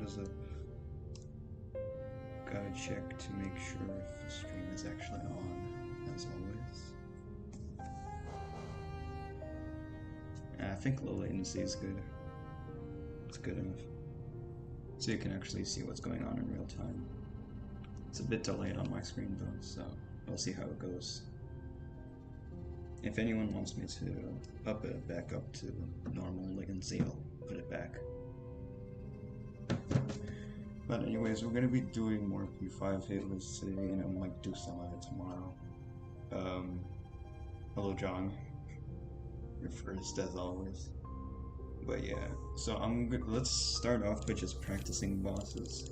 Because gotta check to make sure if the stream is actually on, as always. I think low latency is good. It's good enough. So you can actually see what's going on in real time. It's a bit delayed on my screen though, so we'll see how it goes. If anyone wants me to up it back up to normal latency, I'll put it back. But anyways, we're gonna be doing more P5 Hitless today, and I might do some of it tomorrow. Hello John. You're first as always. But yeah, so let's start off by just practicing bosses.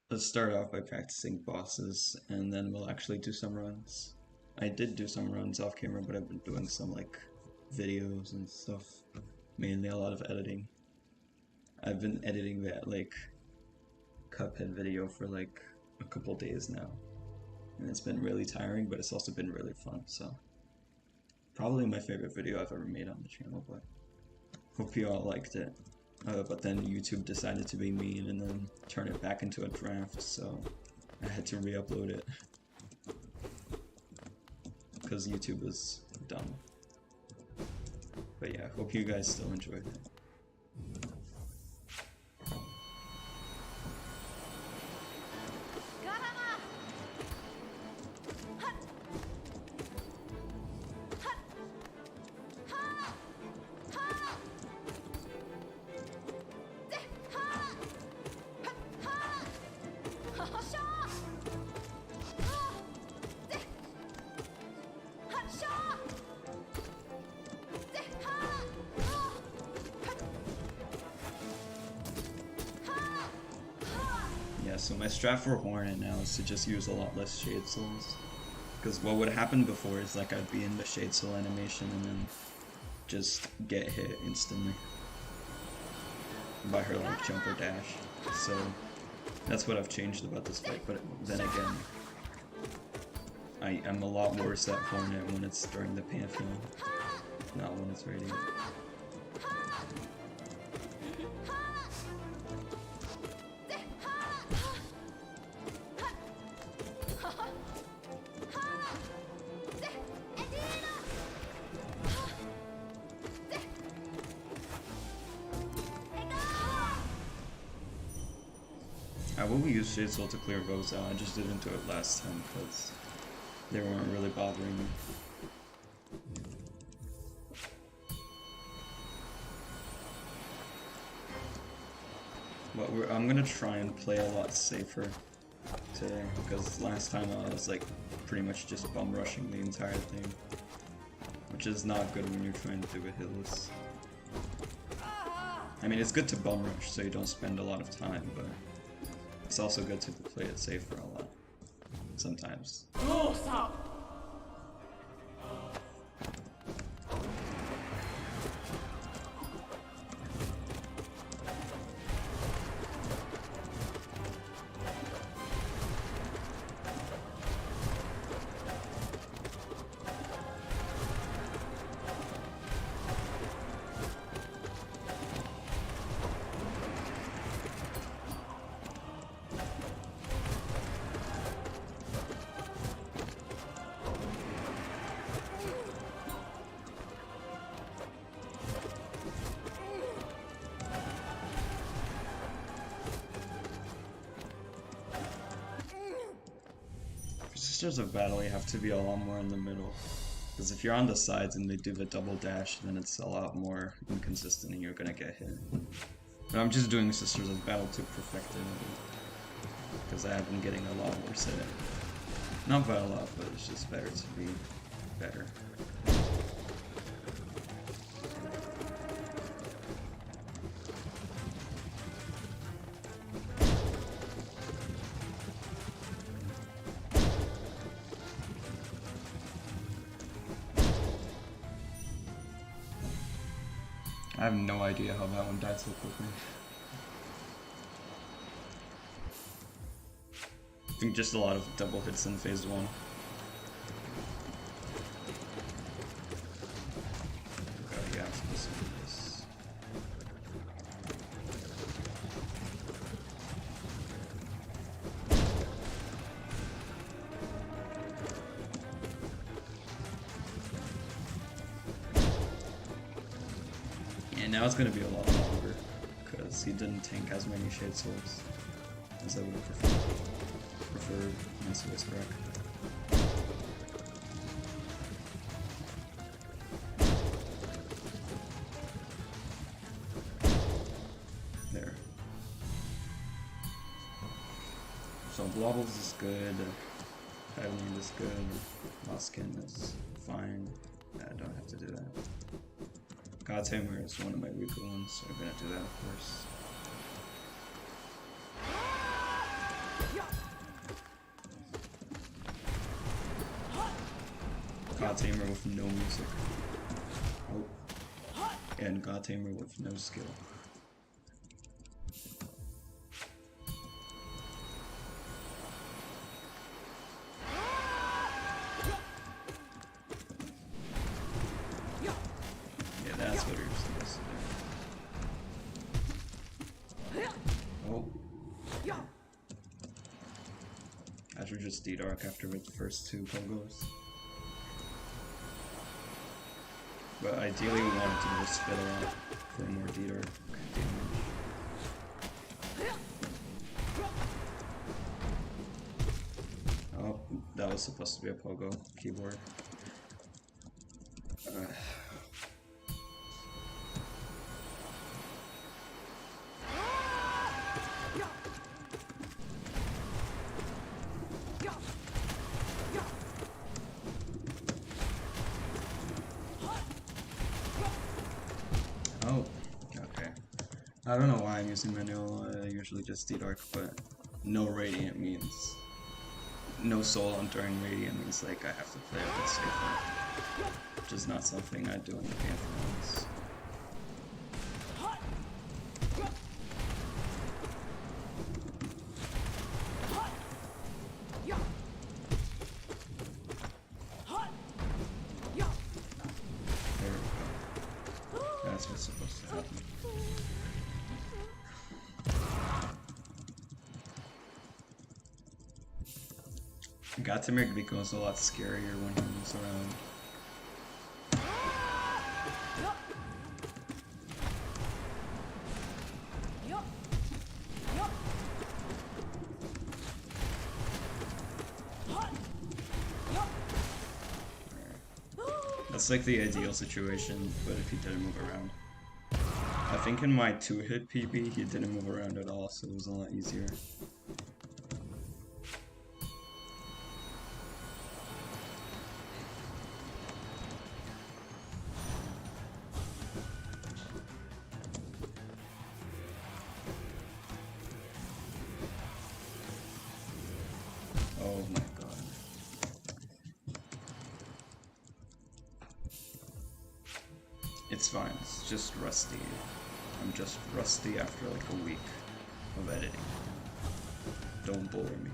Let's start off by practicing bosses, and then we'll actually do some runs. I did do some runs off camera, but I've been doing some like videos and stuff. Mainly a lot of editing. I've been editing that like Cuphead video for like a couple days now. And it's been really tiring, but it's also been really fun, so. Probably my favorite video I've ever made on the channel, but hope you all liked it. But then YouTube decided to be mean and then turn it back into a draft, so I had to re-upload it. Because YouTube is dumb. But yeah, hope you guys still enjoyed it. So my strat for Hornet now is to just use a lot less Shade Souls. Because what would happen before is like I'd be in the Shade Soul animation and then just get hit instantly by her like jump or dash. So that's what I've changed about this fight, but then again, I'm a lot worse at Hornet when it's during the Pantheon, not when it's Radiant. I will use Shade Soul to clear Rose out, I just didn't do it last time because they weren't really bothering me. But I'm gonna try and play a lot safer today, because last time I was like pretty much just bum rushing the entire thing, which is not good when you're trying to do a hitless. I mean, it's good to bum rush so you don't spend a lot of time, but it's also good to play it safer a lot, sometimes. Sisters of Battle, you have to be a lot more in the middle. Because if you're on the sides and they do the double dash, then it's a lot more inconsistent and you're gonna get hit. But I'm just doing Sisters of Battle to perfect it. Because I have been getting a lot worse at it. Not by a lot, but it's just better to be better. I have no idea how that one died so quickly. I think just a lot of double hits in phase 1. Okay, yeah, I'm supposed to do this. And now it's gonna be a lot longer because he didn't tank as many Shade Souls as I would have preferred in Swiss Wreck. There. So Blobbles is good, Heavenly is good, Moskin is fine. I don't have to do that. God's Hammer is one of my weaker ones, so I'm gonna do that, of course. God Tamer with no music. Oh. And God Tamer with no skill. Yeah, that's what you're supposed to do. Oh. I should just D-Dark after with the first two pogos. But ideally we wanted to just spit a lot for more D-Dark damage. Oh, that was supposed to be a pogo keyboard. Oh, okay. I don't know why I'm using manual, I usually just D-Dark, but no Radiant means... No Soul on during Radiant means like I have to play a bit safer. Which is not something I do in the Pantheons. There we go. That's what's supposed to happen. Gatamer becomes a lot scarier when he moves around. That's like the ideal situation, but if he didn't move around. I think in my 2-hit PB he didn't move around at all, so it was a lot easier. Oh my god. It's fine, it's just rusty. I'm just rusty after like a week of editing. Don't bore me.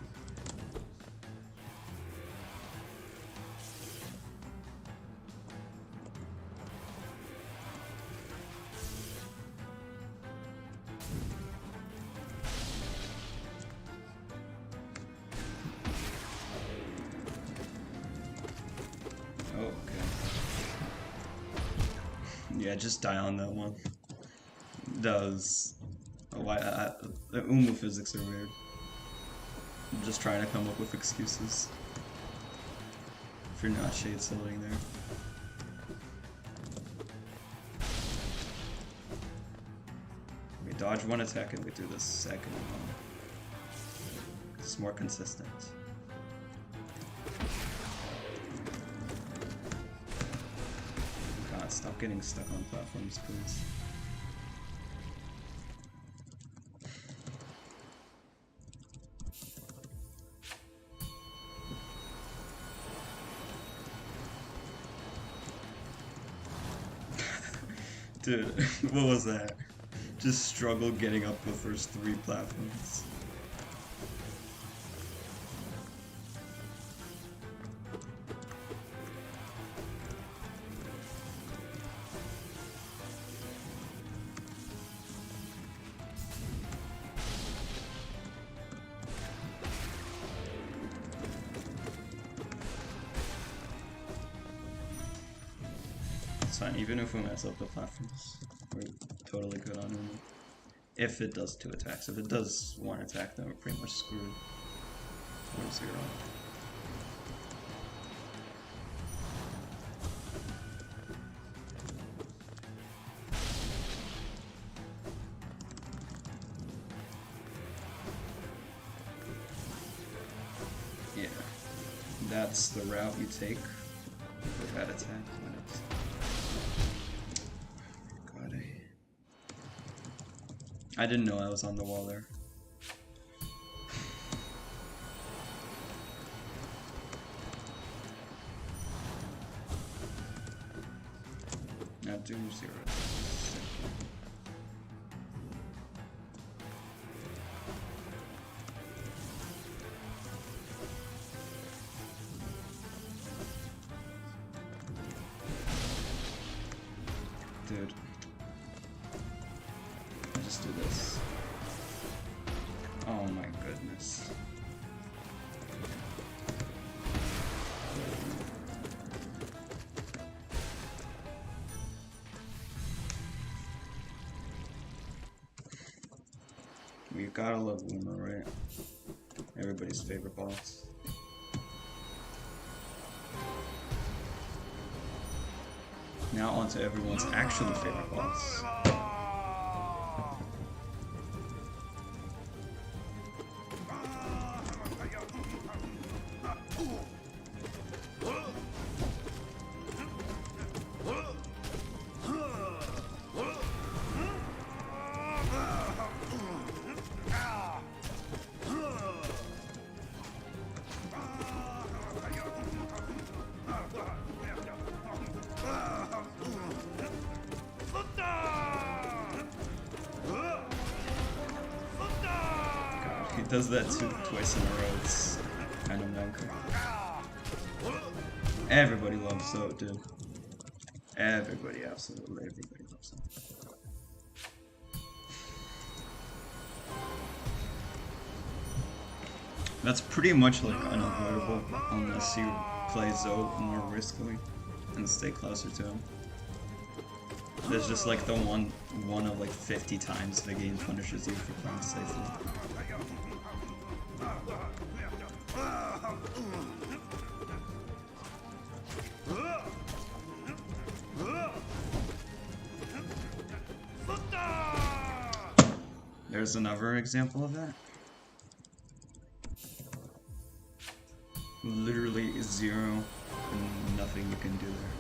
Yeah, just die on that one. That was... why the Umu physics are weird. I'm just trying to come up with excuses. If you're not shade soloing there. We dodge one attack and we do the second one. It's more consistent. Stop getting stuck on platforms, please. Dude, what was that? Just struggle getting up the first 3 platforms. It's fine, even if we mess up the platforms, we're totally good on him. If it does 2 attacks. If it does 1 attack, then we're pretty much screwed. 1-0. Yeah. That's the route you take for that attack. God, I didn't know I was on the wall there. Now do 0. Dude. I just do this. Oh my goodness. You gotta love Luma, right? Everybody's favorite boss. Now on to everyone's actually favorite boss. He does that twice in a row, it's kind of mental. Everybody loves Zote, dude. Everybody, absolutely everybody loves him. That's pretty much like unavoidable unless you play Zote more riskily and stay closer to him. There's just like the one of like 50 times the game punishes you for playing safely. There's another example of that. Literally 0 and nothing you can do there.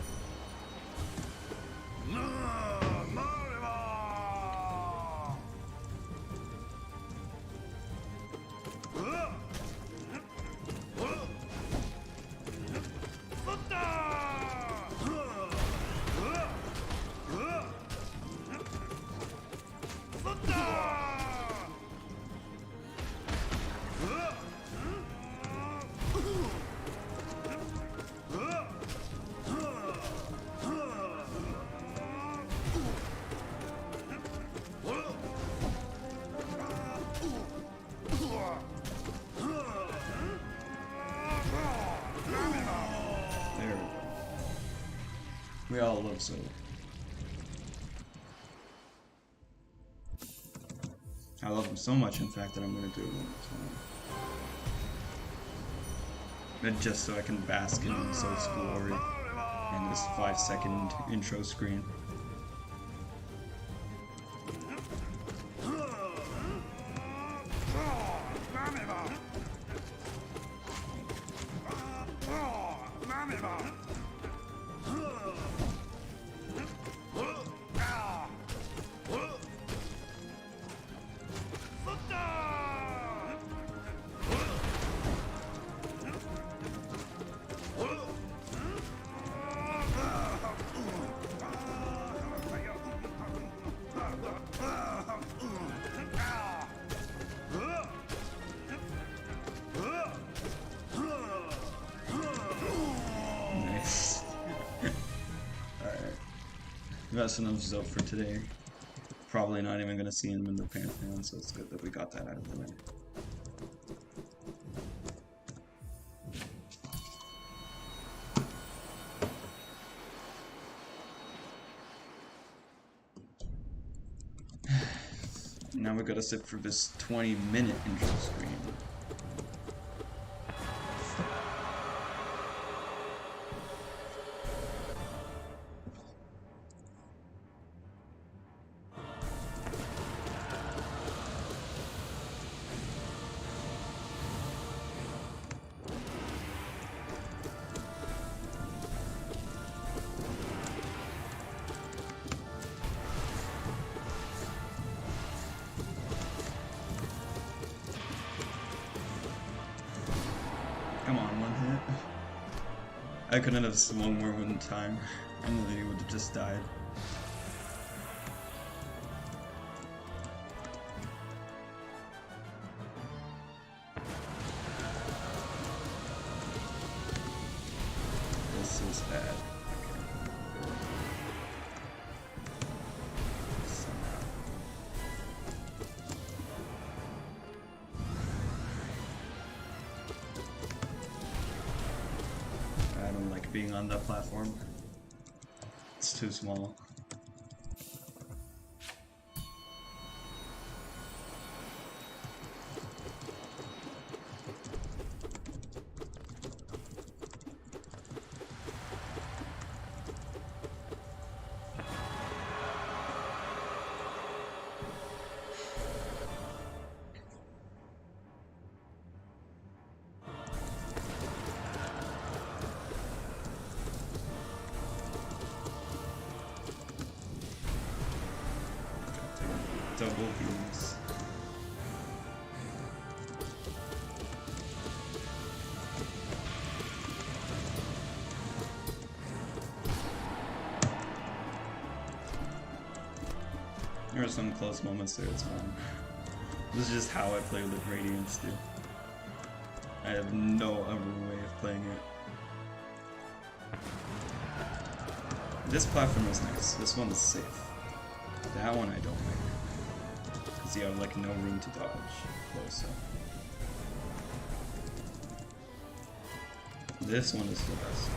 We all love Zote. I love him so much, in fact, that I'm gonna do it one more time. Just so I can bask in Zote's glory in this 5-second intro screen. That's enough Zote for today. Probably not even gonna see him in the Pantheon, so it's good that we got that out of the way. Now we gotta sit for this 20-minute intro screen. Come on, one hit. I couldn't have swung more in time. I knew that he would have just died. This is bad. Being on that platform. It's too small. Double beams. There are some close moments there, it's fine. This is just how I play with Radiance, dude. I have no other way of playing it. This platform is nice. This one is safe. That one I don't like. Because you have like no room to dodge close up. This one is the best.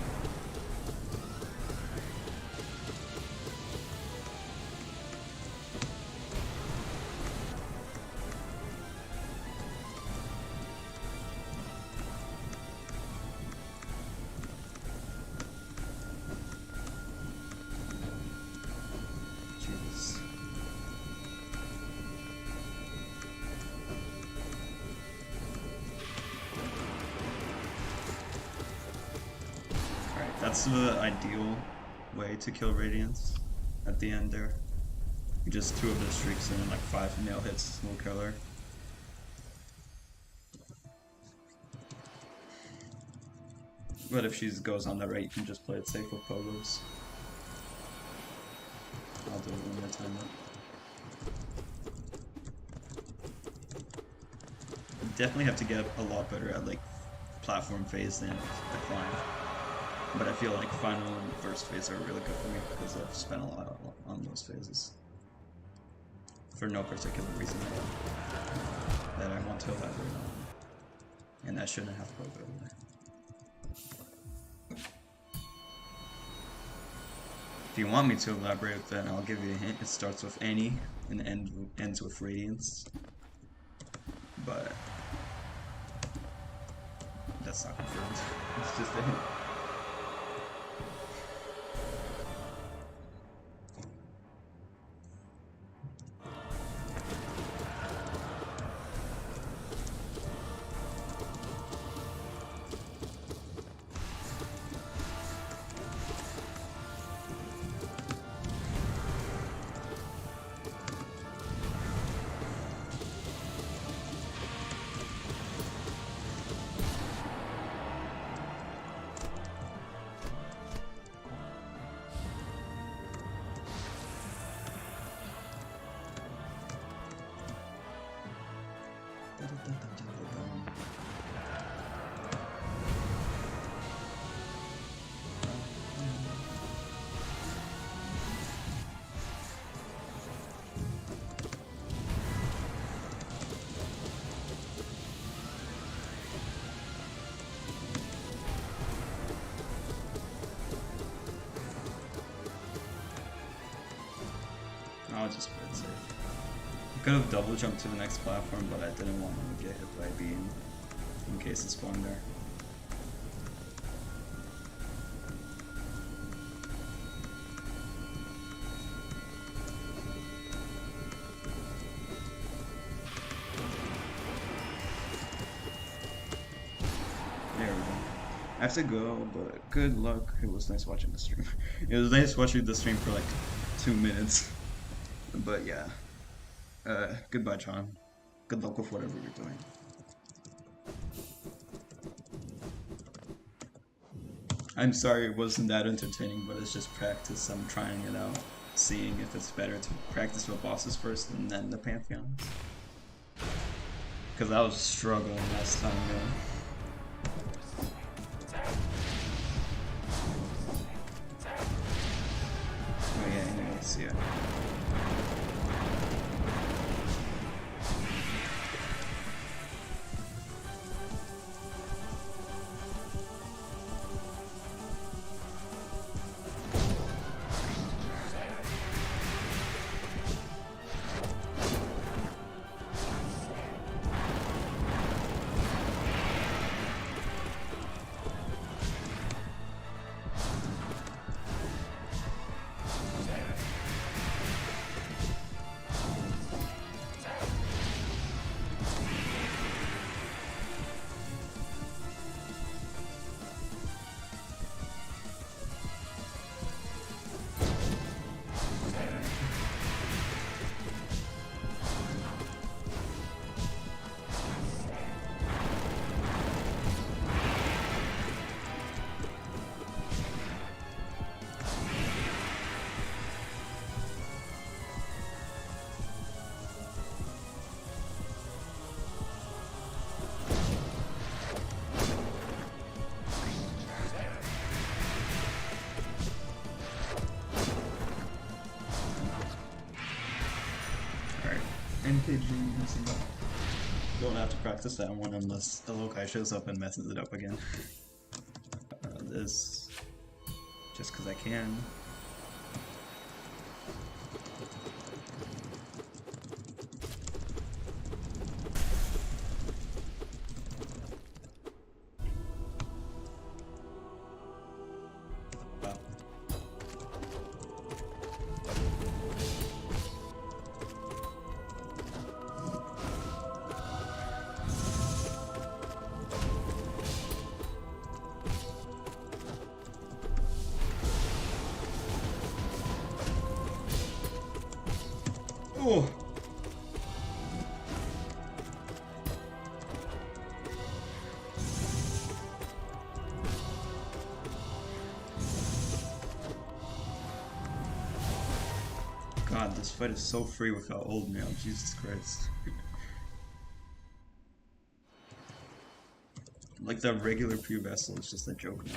That's the ideal way to kill Radiance at the end there. You just 2 of the streaks and like 5 nail hits will kill her. But if she goes on the right, you can just play it safe with pogos. I'll do it one more time though. You definitely have to get a lot better at like platform phase than the climb. But I feel like final and first phase are really good for me because I've spent a lot on those phases. For no particular reason that I want to elaborate on. And I shouldn't have pogo either. If you want me to elaborate, then I'll give you a hint. It starts with any and ends with Radiance. But that's not confirmed. It's just a hint. I'll just play it safe. could have double jumped to the next platform, but I didn't want him to get hit by a beam in case it spawned there. There we go. I have to go, but good luck. It was nice watching the stream. It was nice watching the stream for like 2 minutes. But yeah. Goodbye, John. Good luck with whatever you're doing. I'm sorry it wasn't that entertaining, but it's just practice. I'm trying it out, seeing if it's better to practice with bosses first and then the Pantheon. Because I was struggling last time, man. Oh yeah, anyways, yeah. NKG, don't have to practice that one unless the loci shows up and messes it up again. This, just because I can. Oh. God, this fight is so free without old mail, Jesus Christ. Like the regular Pure Vessel is just a joke now.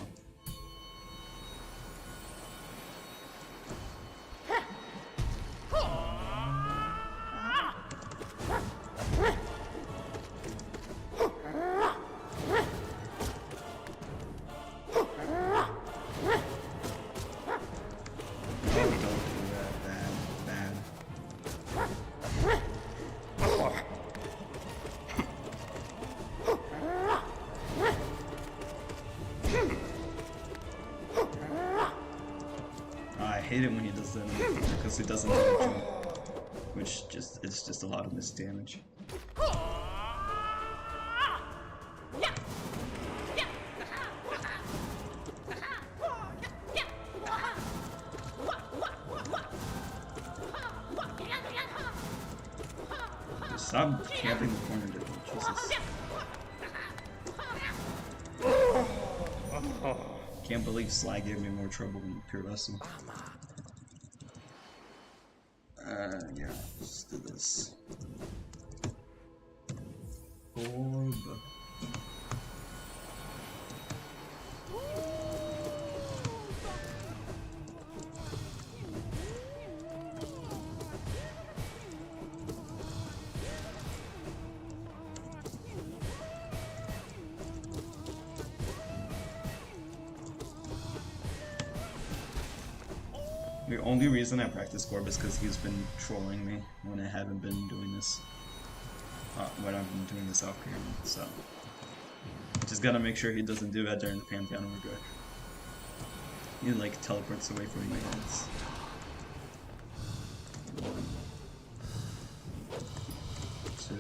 I hate it when he does that because he doesn't have a jump, which it's just a lot of missed damage. Stop camping the corner, dude. Jesus. Can't believe Sly gave me more trouble than Pure Vessel. Yeah, let's do this. Orb. The only reason I practice Gorb is because he's been trolling me when I haven't been doing this. When I've been doing this off camera, so just gotta make sure he doesn't do that during the Pantheon or good. He like teleports away from my heads. 1, 2,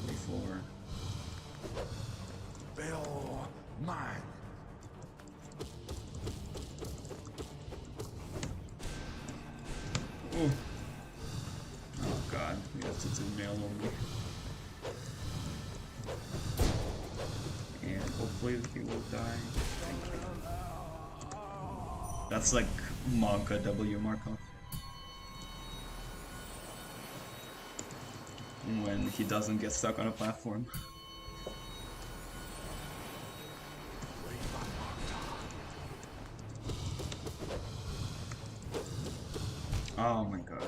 3, 4. Bill, mine. Ooh. Oh god, we have to do mail only. And hopefully he will die. Thank you. That's like Monka W Markov. When he doesn't get stuck on a platform. Oh my god.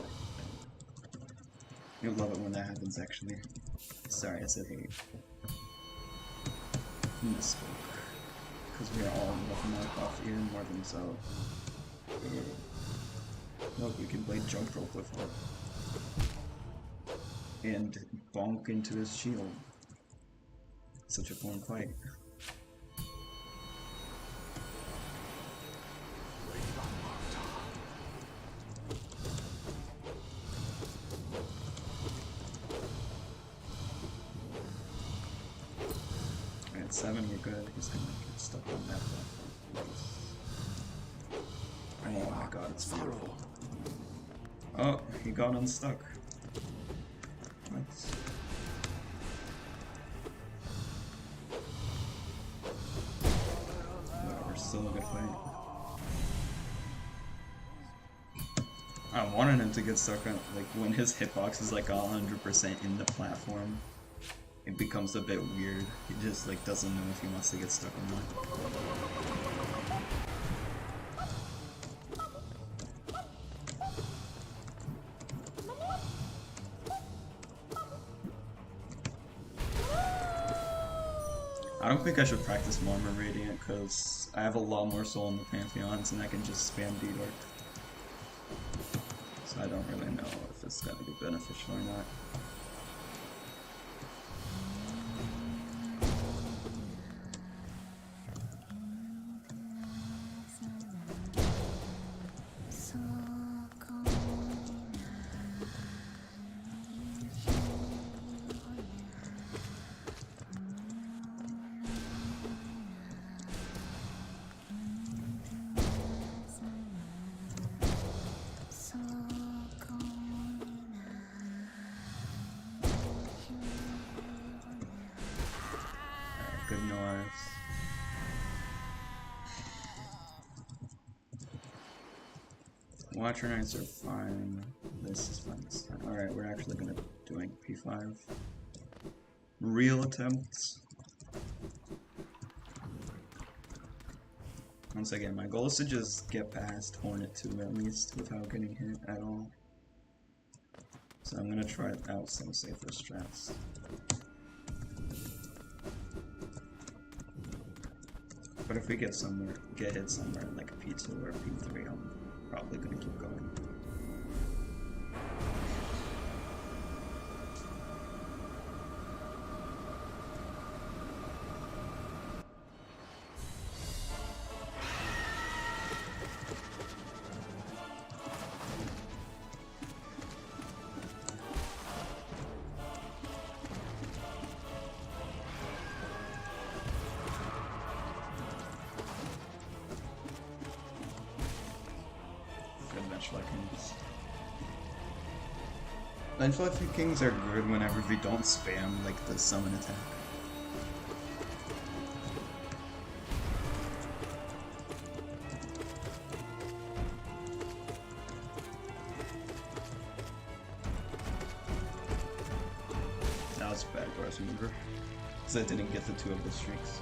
You'll love it when that happens, actually. Sorry, I said hate. Misspoke. Because we are all in love Markov even more than so. Look, we can play jump rope with him. And bonk into his shield. Such a fun fight. Alright, 7, we're good. He's gonna get stuck on that platform. Oh my god, it's beautiful. Oh, he got unstuck. What? Whatever, still a good fight. I wanted him to get stuck on, like, when his hitbox is like 100% in the platform, it becomes a bit weird. He just, like, doesn't know if he wants to get stuck or not. I don't think I should practice Marmor Radiant because I have a lot more soul in the Pantheons and I can just spam D-Dark. So I don't really know if it's gonna be beneficial or not. Good noise. Watcher Knights are fine. This is fine. Alright, we're actually gonna be doing P5. Real attempts. Once again, my goal is to just get past Hornet 2 at least without getting hit at all. So I'm gonna try out some safer strats. But if we get hit somewhere like P2 or P3, I'm probably gonna keep going. Benchlight Kings are good whenever we don't spam like the summon attack. That was bad for us, remember? Because I didn't get the 2 of the streaks.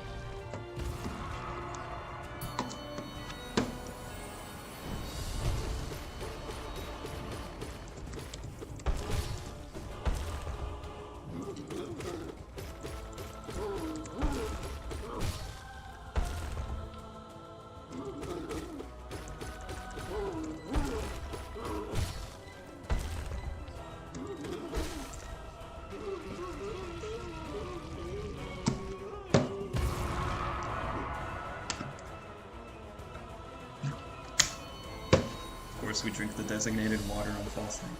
course, we drink the designated water on false night.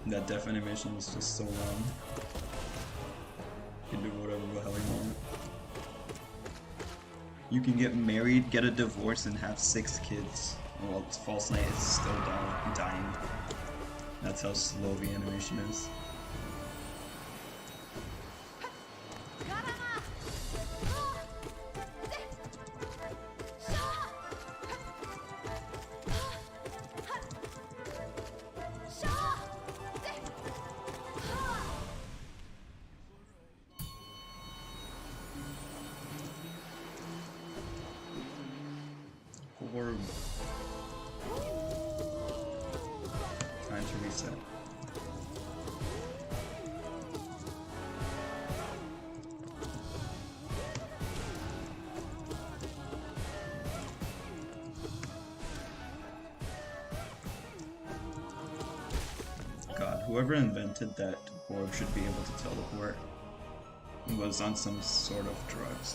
That death animation is just so long. You can do whatever the hell you want. You can get married, get a divorce, and have 6 kids. Well, false night is still dying. That's how slow the animation is. Orb. Time to reset. God, whoever invented that orb should be able to teleport. Was on some sort of drugs.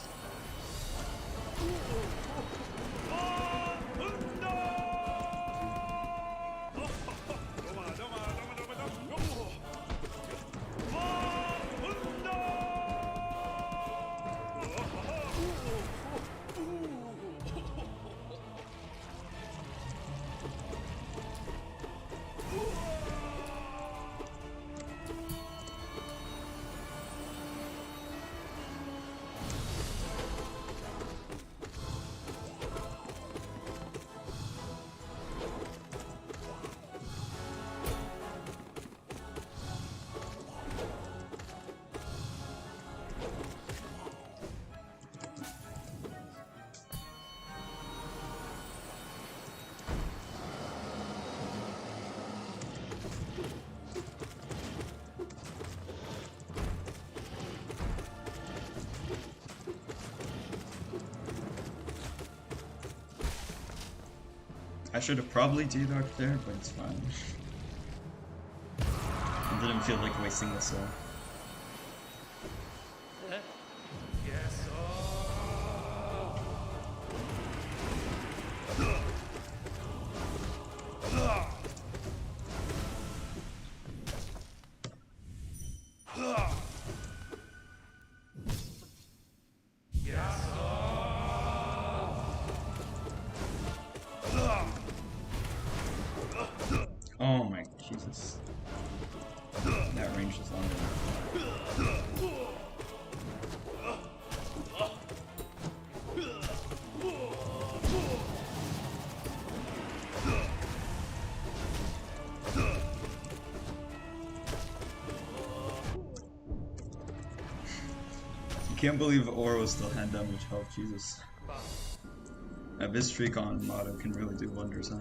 I should have probably D-Docked there, but it's fine. I didn't feel like wasting the soul. Oh my Jesus. That range is long enough. I can't believe Oro still had that much health, Jesus. A bit streak on Motto can really do wonders, huh?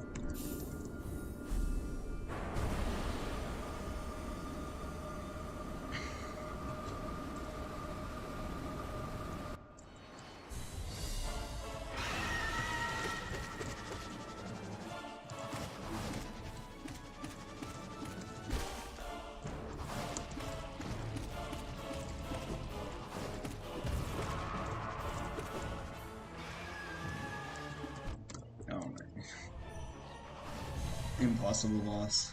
Impossible boss.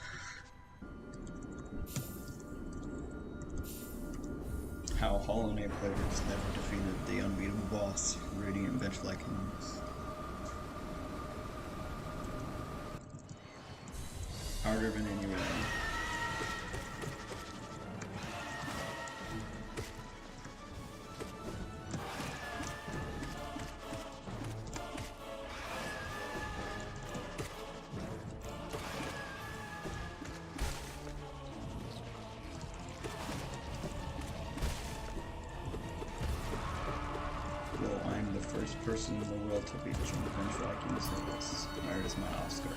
How Hollow Knight players never defeated the unbeatable boss, Radiant Vengeful Economics. Harder than any way. First person in the world to beat Jump Vengeful Economics. Where is my Oscar?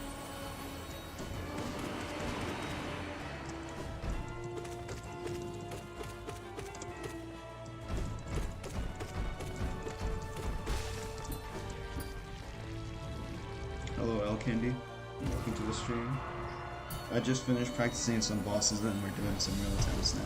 Hello, L Candy. Welcome to the stream. I just finished practicing some bosses and we're doing some real attempts now.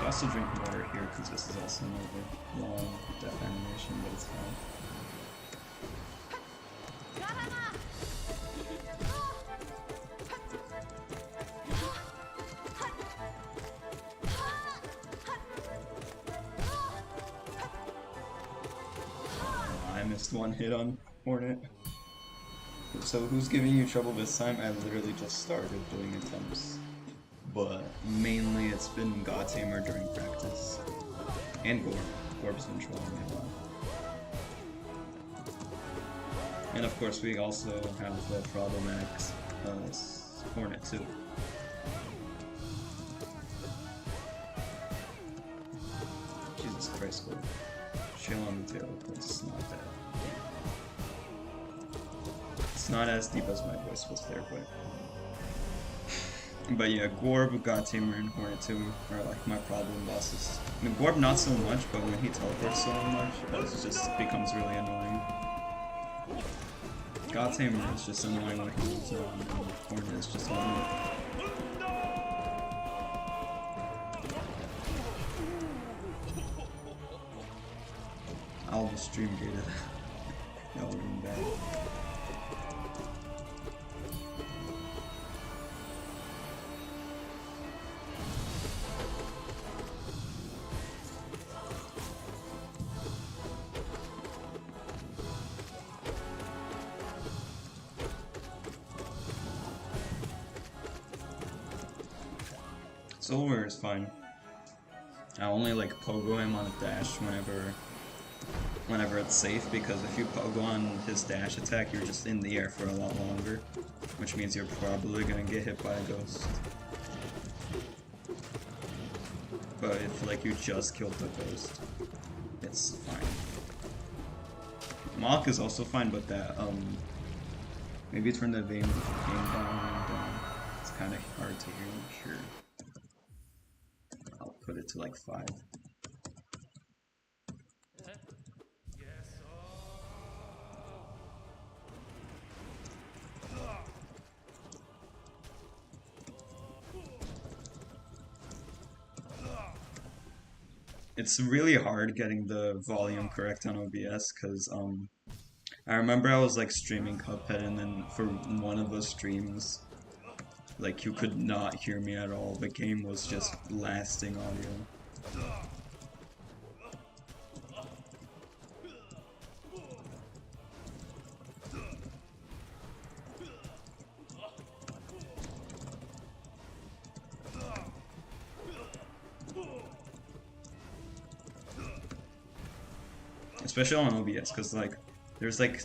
also drink water here because this is also another long death animation, but it's fine. I missed one hit on Hornet. So who's giving you trouble this time? I literally just started doing attempts. But mainly it's been God Tamer during practice. And Gorb. Gorb's been trolling me a lot. And of course we also have the problematic Hornet too. Jesus Christ, Gorb. Chill on the tail, but it's not that deep. It's not as deep as my voice was there, but yeah, Gorb, God Tamer, and Hornet 2 are like my problem bosses. I mean, Gorb not so much, but when he teleports so much, it just becomes really annoying. God Tamer is just annoying when he moves around, and Hornet is just annoying. I'll just stream gated. That would have been bad. Silver is fine. I only like pogo him on a dash whenever it's safe, because if you pogo on his dash attack, you're just in the air for a lot longer, which means you're probably gonna get hit by a ghost. But if like you just killed the ghost, it's fine. Mach is also fine, but that maybe turn the game down and it's kind of hard to hear. Sure. I'll put it to like 5. It's really hard getting the volume correct on OBS because I remember I was like streaming Cuphead, and then for one of those streams, like you could not hear me at all. The game was just lasting audio. Especially on OBS, because like there's like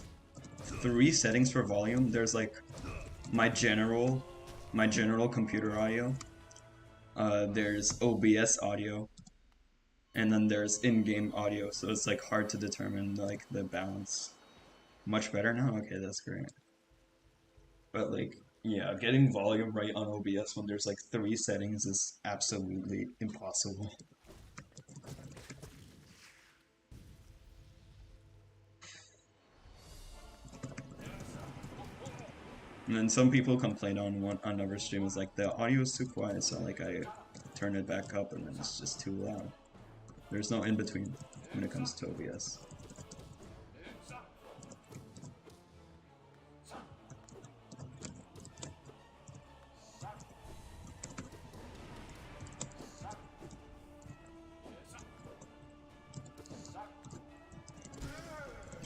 3 settings for volume. There's like my general computer audio. There's OBS audio, and then there's in-game audio. So it's like hard to determine like the balance. Much better now. Okay, that's great. But like, yeah, getting volume right on OBS when there's like 3 settings is absolutely impossible. And then some people complain on other streams like the audio is too quiet, so like I turn it back up and then it's just too loud. There's no in between when it comes to OBS.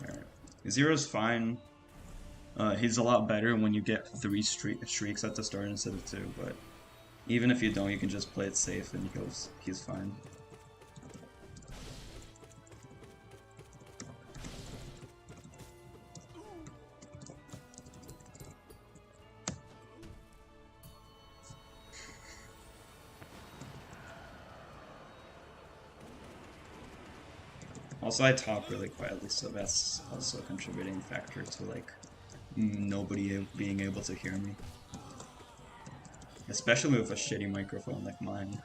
Alright. Zero's fine. He's a lot better when you get 3 shrieks at the start instead of 2, but even if you don't, you can just play it safe and he's fine. Also, I talk really quietly, so that's also a contributing factor to like nobody being able to hear me. Especially with a shitty microphone like mine.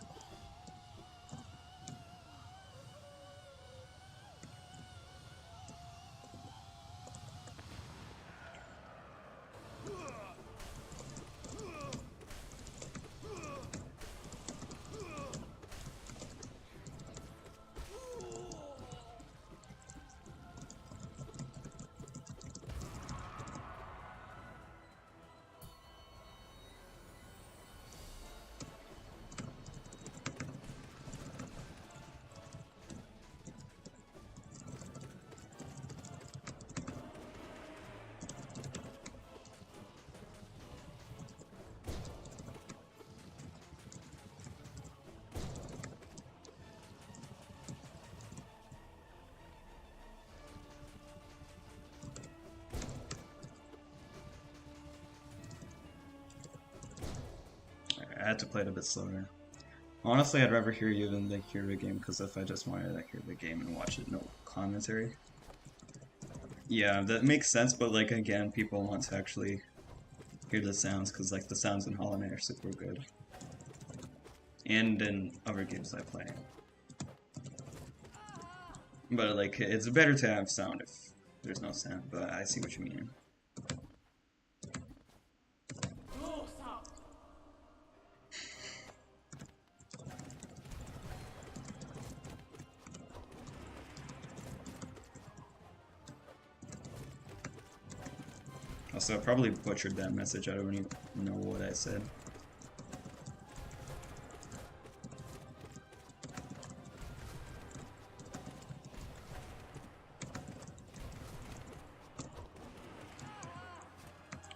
I had to play it a bit slower. Honestly, I'd rather hear you than like hear the game, because if I just wanted to hear the game and watch it, no commentary. Yeah, that makes sense, but like again, people want to actually hear the sounds, because like the sounds in Hollow Knight are super good. And in other games I play. But like, it's better to have sound if there's no sound, but I see what you mean. Also, I probably butchered that message. I don't even know what I said.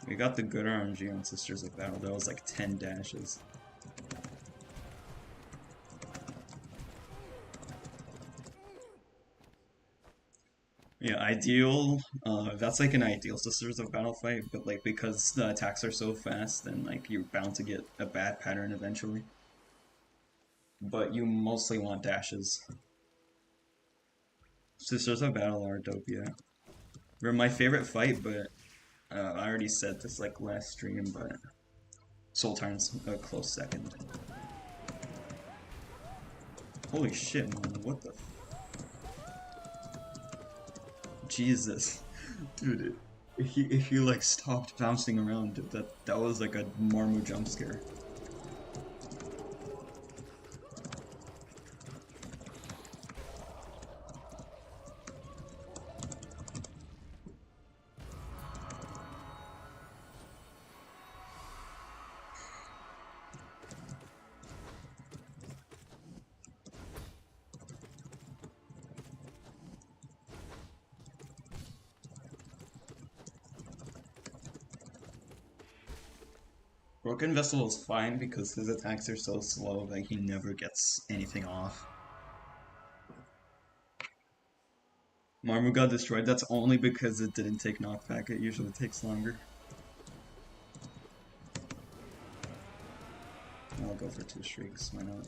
We got the good RNG on Sisters of Battle. That was like 10 dashes. Yeah, ideal. That's like an ideal Sisters of Battle fight, but like because the attacks are so fast, then like you're bound to get a bad pattern eventually. But you mostly want dashes. Sisters of Battle are dope, yeah. They're my favorite fight, but I already said this like last stream, but Sultan's a close second. Holy shit, man, what the Jesus. Dude, if you like stopped bouncing around, dude, that was like a Marmu jump scare. Broken Vessel is fine because his attacks are so slow that he never gets anything off. Marmu got destroyed, that's only because it didn't take knockback, it usually takes longer. I'll go for 2 streaks, why not?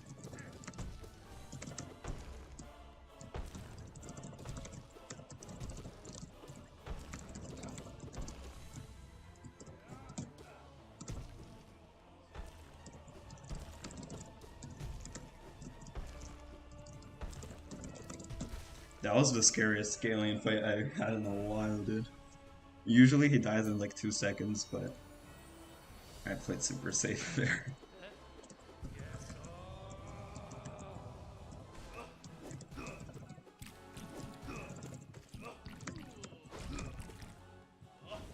That was the scariest Scalian fight I had in a while, dude. Usually he dies in like 2 seconds, but I played super safe there.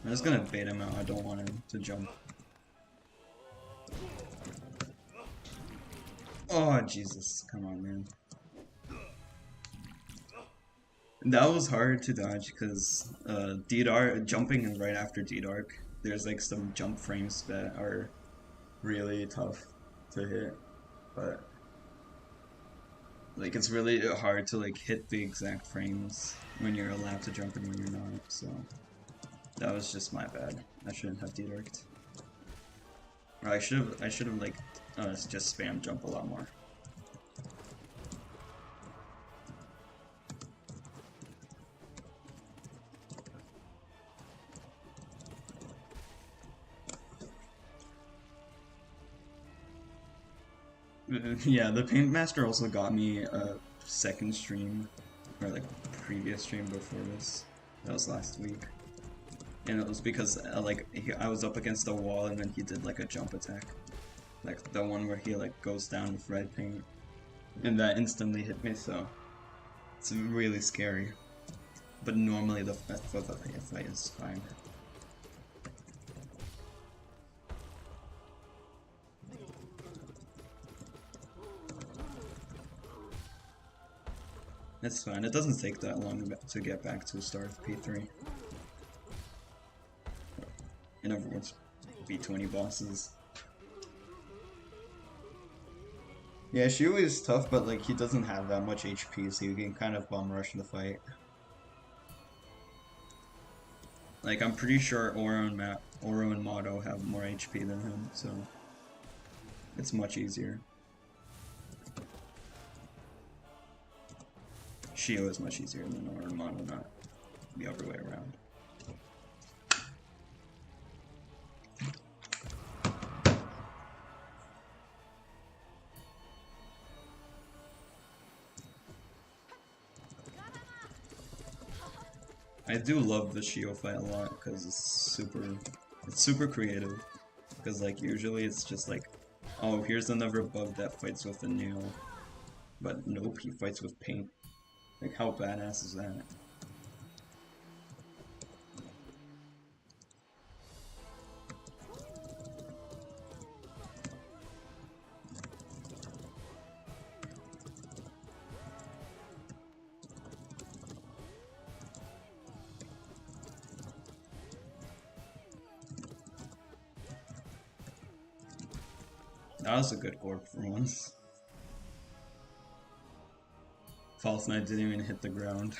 I'm just gonna bait him out, I don't want him to jump. Oh, Jesus, come on, man. That was hard to dodge because D-Dark, jumping right after D-Dark, there's like some jump frames that are really tough to hit, but like it's really hard to like hit the exact frames when you're allowed to jump and when you're not, so that was just my bad. I shouldn't have D-Darked. Or I should have like just spam jump a lot more. Yeah, the Paint Master also got me a second stream, or like previous stream before this. That was last week. And it was because I was up against a wall and then he did like a jump attack. Like the one where he like goes down with red paint. And that instantly hit me, so it's really scary. But normally the fight is fine. It's fine, it doesn't take that long to get back to start with P3. In other words, beat 20 bosses. Yeah, Shu is tough, but like he doesn't have that much HP, so you can kind of bum rush the fight. Like I'm pretty sure Oro and Motto have more HP than him, so It's much easier. Shio is much easier than Mono, not the other way around. I do love the Shio fight a lot because it's super creative. Because like usually it's just like, oh, here's another bug that fights with a nail, but nope, he fights with paint. Like how badass is that? That was a good orb for once. False Knight didn't even hit the ground.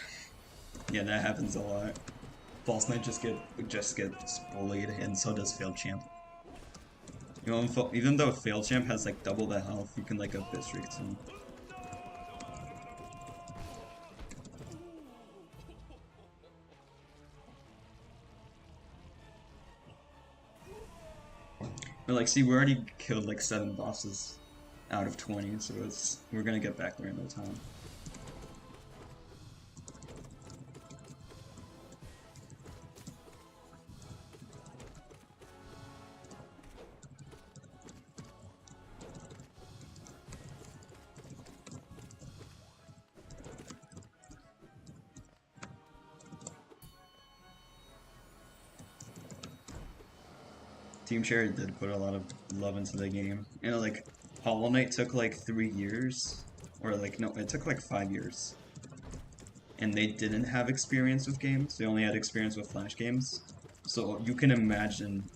Yeah, that happens a lot. False Knight just gets bullied, and so does Failed Champ. You know, even though Failed Champ has like double the health, you can like eviscerate him. But like, see, we already killed like 7 bosses out of 20, so we're gonna get back there in no time. Team Cherry did put a lot of love into the game. You know, like, Hollow Knight took like 3 years, or like, no, it took like 5 years. And they didn't have experience with games, they only had experience with Flash games. So you can imagine,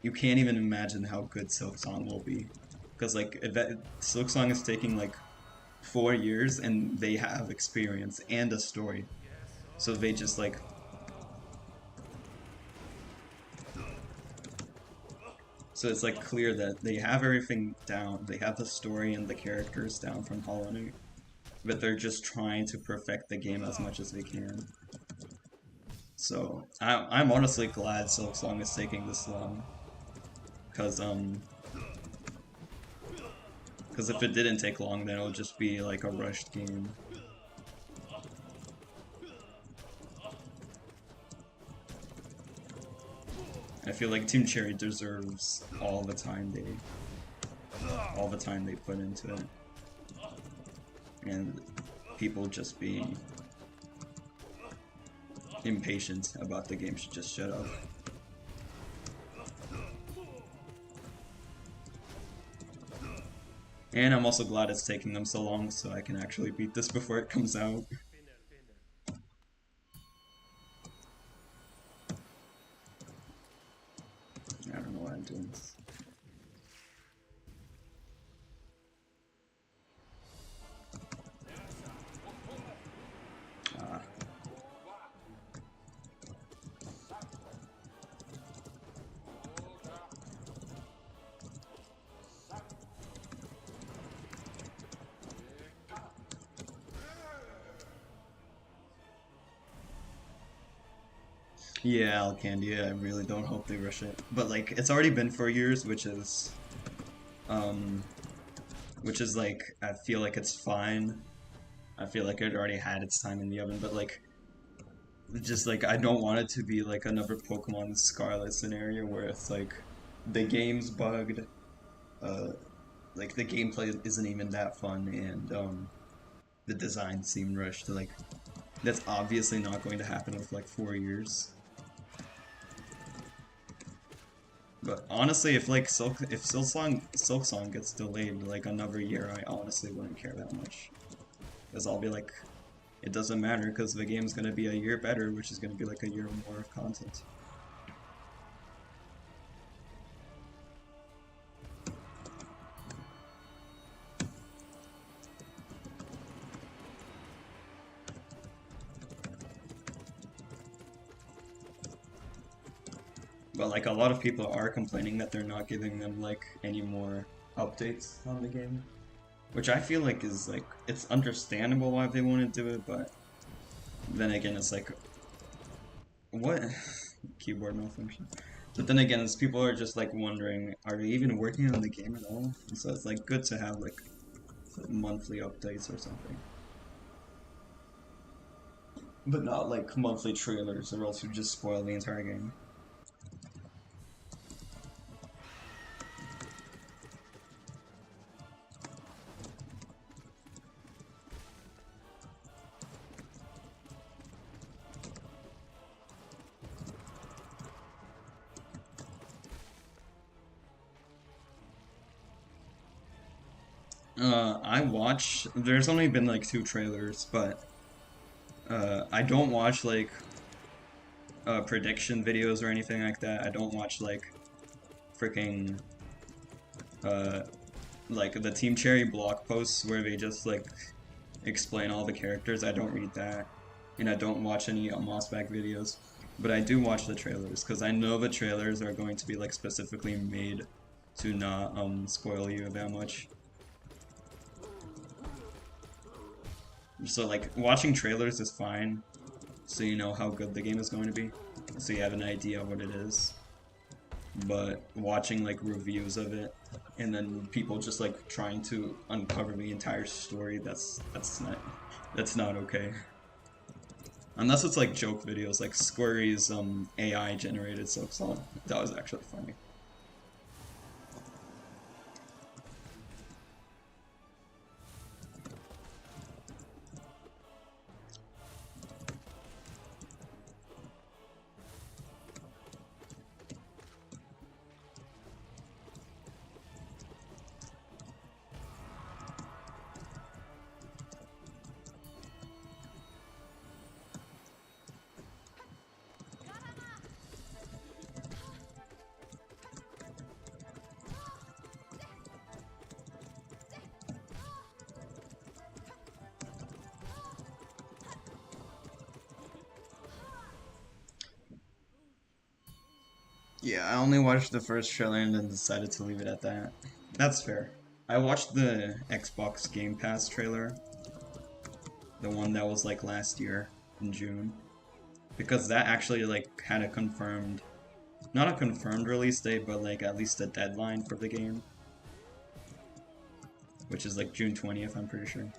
you can't even imagine how good Silksong will be. Because like, Silksong is taking like 4 years and they have experience and a story. So they just like, so it's like clear that they have everything down, they have the story and the characters down from Hollow Knight, but they're just trying to perfect the game as much as they can. So I'm honestly glad Silksong is taking this long, because if it didn't take long, then it would just be like a rushed game. I feel like Team Cherry deserves all the time they put into it, and people just being impatient about the game should just shut up. And I'm also glad it's taking them so long so I can actually beat this before it comes out. I don't know why I'm doing this. Yeah, Alcandia, I really don't hope they rush it. But like, it's already been 4 years, which is like, I feel like it's fine. I feel like it already had its time in the oven, but like, just like, I don't want it to be like another Pokemon Scarlet scenario where it's like, the game's bugged, like the gameplay isn't even that fun, and the design seemed rushed. Like, that's obviously not going to happen with like 4 years. But honestly, if like Silksong gets delayed like another year, I honestly wouldn't care that much. Because I'll be like, it doesn't matter because the game's gonna be a year better, which is gonna be like a year more of content. But like, a lot of people are complaining that they're not giving them like any more updates on the game, which I feel like is like it's understandable why they want to do it, but then again, it's like what keyboard malfunction. But then again, as people are just like wondering, are they even working on the game at all? And so it's like good to have like monthly updates or something. But not like monthly trailers, or else you just spoil the entire game. There's only been like 2 trailers, but I don't watch like prediction videos or anything like that. I don't watch like freaking uh, like the Team Cherry blog posts where they just like explain all the characters. I don't read that, and I don't watch any Mossback videos. But I do watch the trailers because I know the trailers are going to be like specifically made to not spoil you that much. So like watching trailers is fine, so you know how good the game is going to be, so you have an idea of what it is. But watching like reviews of it and then people just like trying to uncover the entire story, that's not okay. Unless it's like joke videos, like Squirry's AI generated Silksong. That was actually funny. Yeah, I only watched the first trailer and then decided to leave it at that. That's fair. I watched the Xbox Game Pass trailer, the one that was like last year in June, because that actually like had a confirmed, not a confirmed release date, but like at least a deadline for the game, which is like June 20th, I'm pretty sure.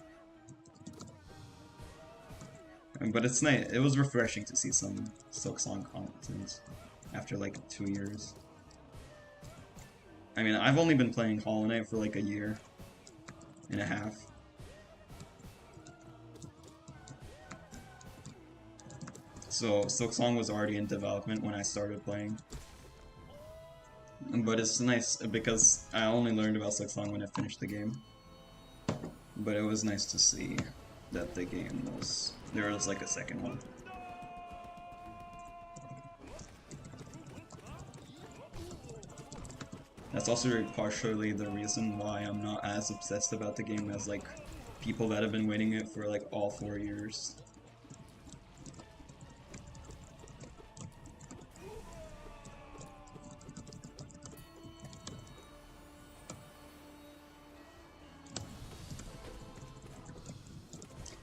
But it's nice. It was refreshing to see some Silksong content after like 2 years. I mean, I've only been playing Hollow Knight for like a year and a half. So Silksong was already in development when I started playing. But it's nice because I only learned about Silksong when I finished the game. But it was nice to see that the game was... there was like a second one. That's also partially the reason why I'm not as obsessed about the game as like people that have been waiting it for like all 4 years.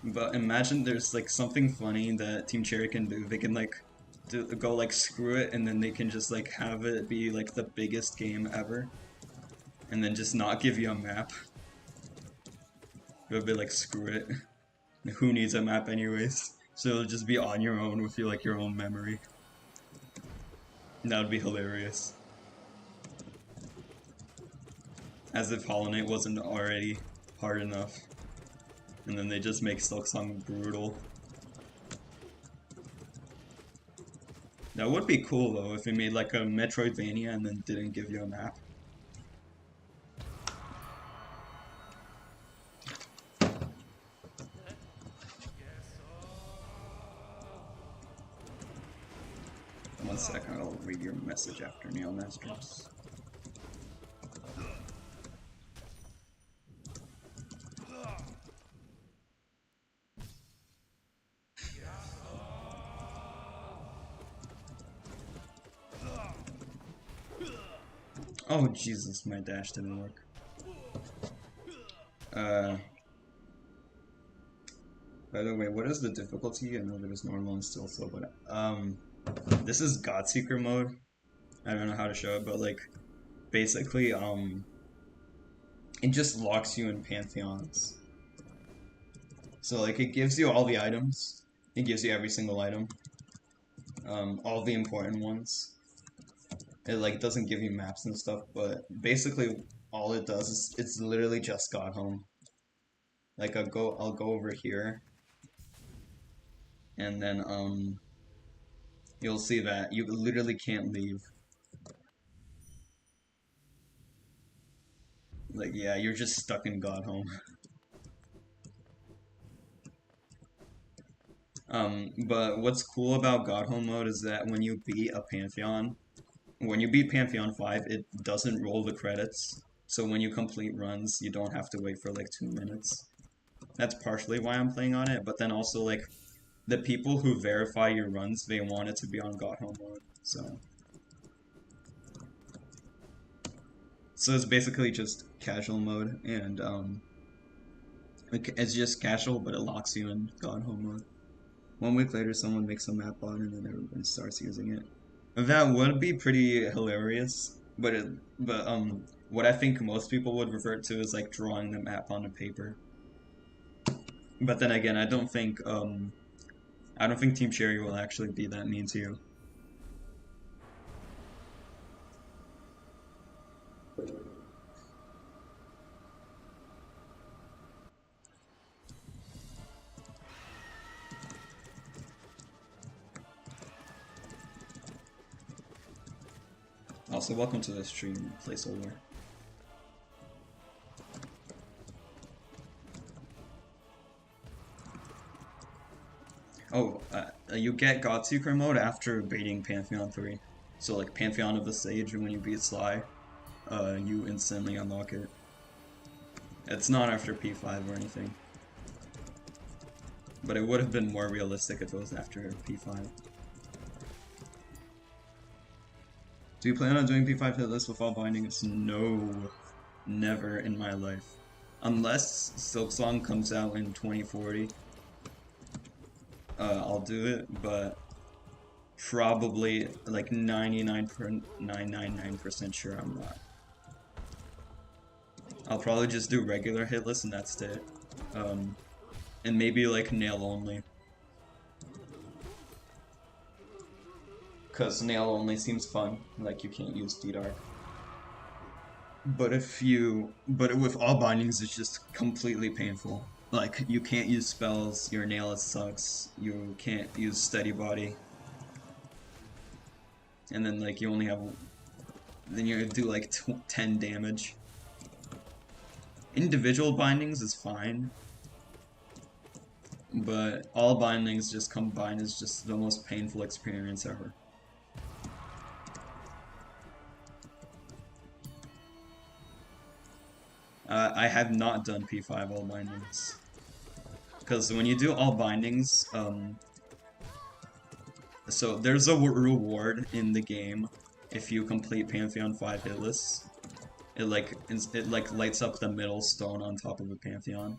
But imagine there's like something funny that Team Cherry can do. They can like go like screw it, and then they can just like have it be like the biggest game ever, and then just not give you a map. They'll be like screw it. Who needs a map anyways? So it'll just be on your own with your own memory. That would be hilarious. As if Hollow Knight wasn't already hard enough. And then they just make Silksong brutal. That would be cool though if they made like a Metroidvania and then didn't give you a map. One second, I'll read your message after Neil Masters. Oh Jesus, my dash didn't work. Uh, by the way, what is the difficulty? I know there was normal and still slow, but this is God Seeker mode. I don't know how to show it, but like basically, it just locks you in pantheons. So like it gives you all the items. It gives you every single item, all the important ones. It like doesn't give you maps and stuff, but basically all it does is it's literally just got home. Like I'll go over here, and then you'll see that you literally can't leave. Like yeah, you're just stuck in God home. But what's cool about God home mode is that when you beat a Pantheon, when you beat Pantheon 5, it doesn't roll the credits. So when you complete runs, you don't have to wait for like 2 minutes. That's partially why I'm playing on it, but then also like the people who verify your runs, they want it to be on God home mode. So it's basically just casual mode, and it's just casual, but it locks you in God home mode. 1 week later, someone makes a map on, and then everyone starts using it. That would be pretty hilarious, but what I think most people would revert to is like drawing the map on a paper. But then again, I don't think Team Cherry will actually be that mean to you. Also, welcome to the stream placeholder. Oh, you get Godseeker mode after beating Pantheon 3. So like Pantheon of the Sage, when you beat Sly, you instantly unlock it. It's not after P5 or anything. But it would have been more realistic if it was after P5. Do you plan on doing P5 Hitless with all bindings? No, never in my life. Unless Silksong comes out in 2040, I'll do it, but probably like 99.999% sure I'm not. I'll probably just do regular Hitless and that's it. And maybe like nail only. Because nail only seems fun, like you can't use D-Dark. But with all bindings, it's just completely painful. Like, you can't use spells, your nail it sucks, you can't use steady body. And then, like, you only have, then you do like 10 damage. Individual bindings is fine, but all bindings just combined is just the most painful experience ever. I have not done P5 all bindings. Because when you do all bindings, so there's a reward in the game if you complete Pantheon 5 hitless. It like lights up the middle stone on top of a Pantheon.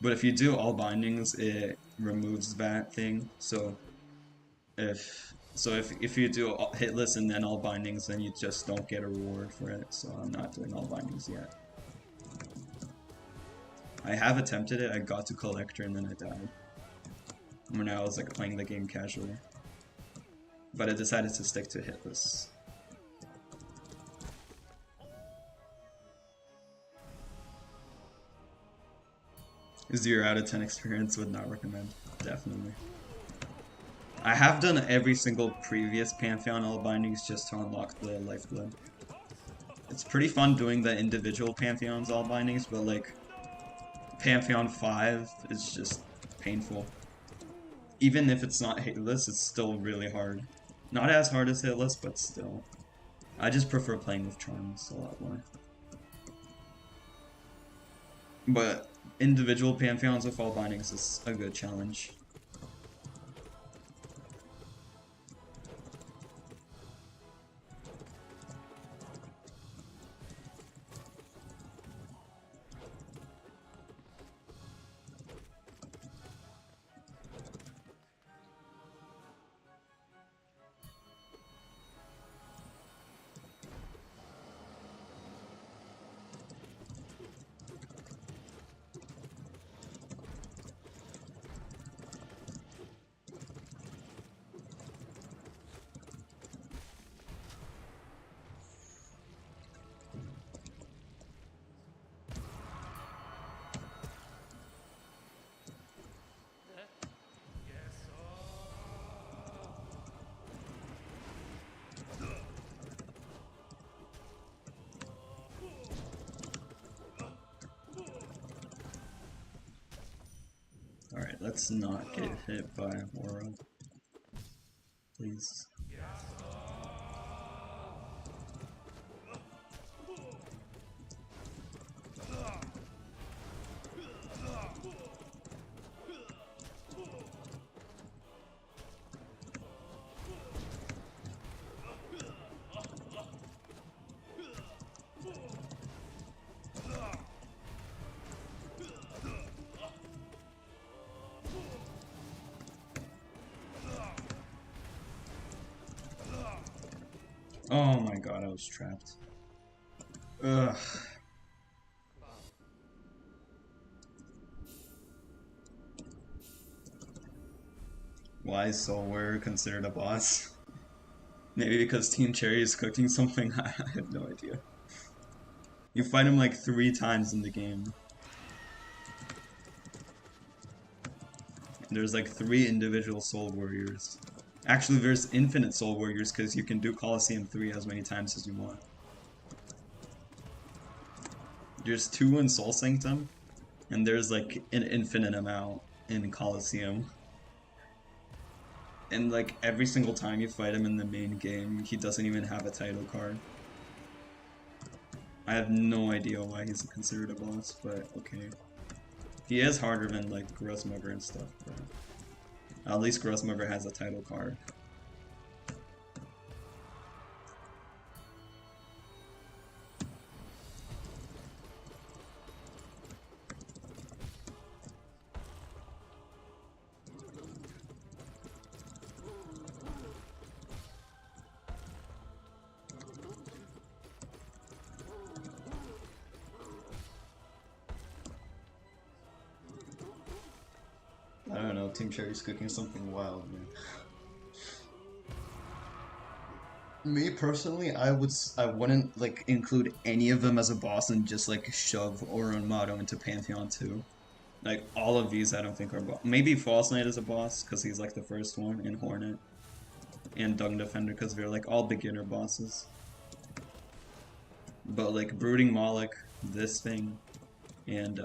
But if you do all bindings, it removes that thing. So if you do hitless and then all bindings, then you just don't get a reward for it. So I'm not doing all bindings yet. I have attempted it, I got to Collector and then I died. When I was like playing the game casually. But I decided to stick to hitless. Is 0 out of 10 experience, would not recommend. Definitely. I have done every single previous Pantheon all bindings just to unlock the Lifeblood. It's pretty fun doing the individual Pantheons all bindings, but like Pantheon 5 is just painful. Even if it's not hitless, it's still really hard. Not as hard as hitless, but still. I just prefer playing with charms a lot more. But individual Pantheons with all bindings is a good challenge. Alright, let's not get hit by Aura. Please. Oh my god, I was trapped. Ugh. Why is Soul Warrior considered a boss? Maybe because Team Cherry is cooking something? I have no idea. You fight him like 3 times in the game. There's like 3 individual Soul Warriors. Actually, there's infinite Soul Warriors because you can do Coliseum 3 as many times as you want. There's 2 in Soul Sanctum, and there's like an infinite amount in Coliseum. And like every single time you fight him in the main game, he doesn't even have a title card. I have no idea why he's considered a boss, but okay. He is harder than like Grossmugger and stuff, but at least Grossmugger has a title card. I don't know, Team Cherry's cooking something wild, man. Me personally, I wouldn't like include any of them as a boss and just like shove Orochimaru into Pantheon 2. Like all of these I don't think are boss. Maybe False Knight is a boss because he's like the first one, and Hornet and Dung Defender because they're like all beginner bosses. But like Brooding Moloch, this thing, and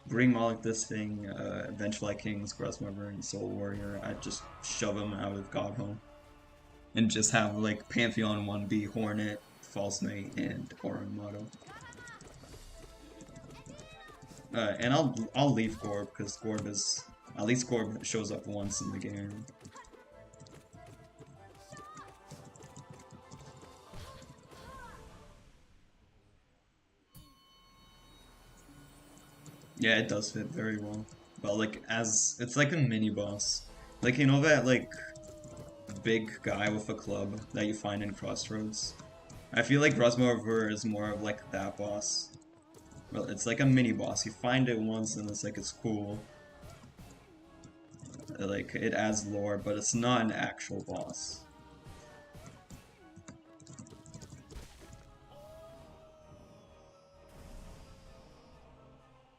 Brooding Moloch, this thing, Vengefly Kings, Grossmugger, and Soul Warrior, I'd just shove them out of Godhome. And just have like Pantheon 1 be Hornet, False Knight, and Orochimaru. And I'll leave Gorb because Gorb is at least Gorb shows up once in the game. Yeah, it does fit very well. But like it's like a mini boss. Like you know that like big guy with a club that you find in Crossroads? I feel like Grossmugger is more of like that boss. Well, it's like a mini boss. You find it once and it's like it's cool. Like it adds lore, but it's not an actual boss.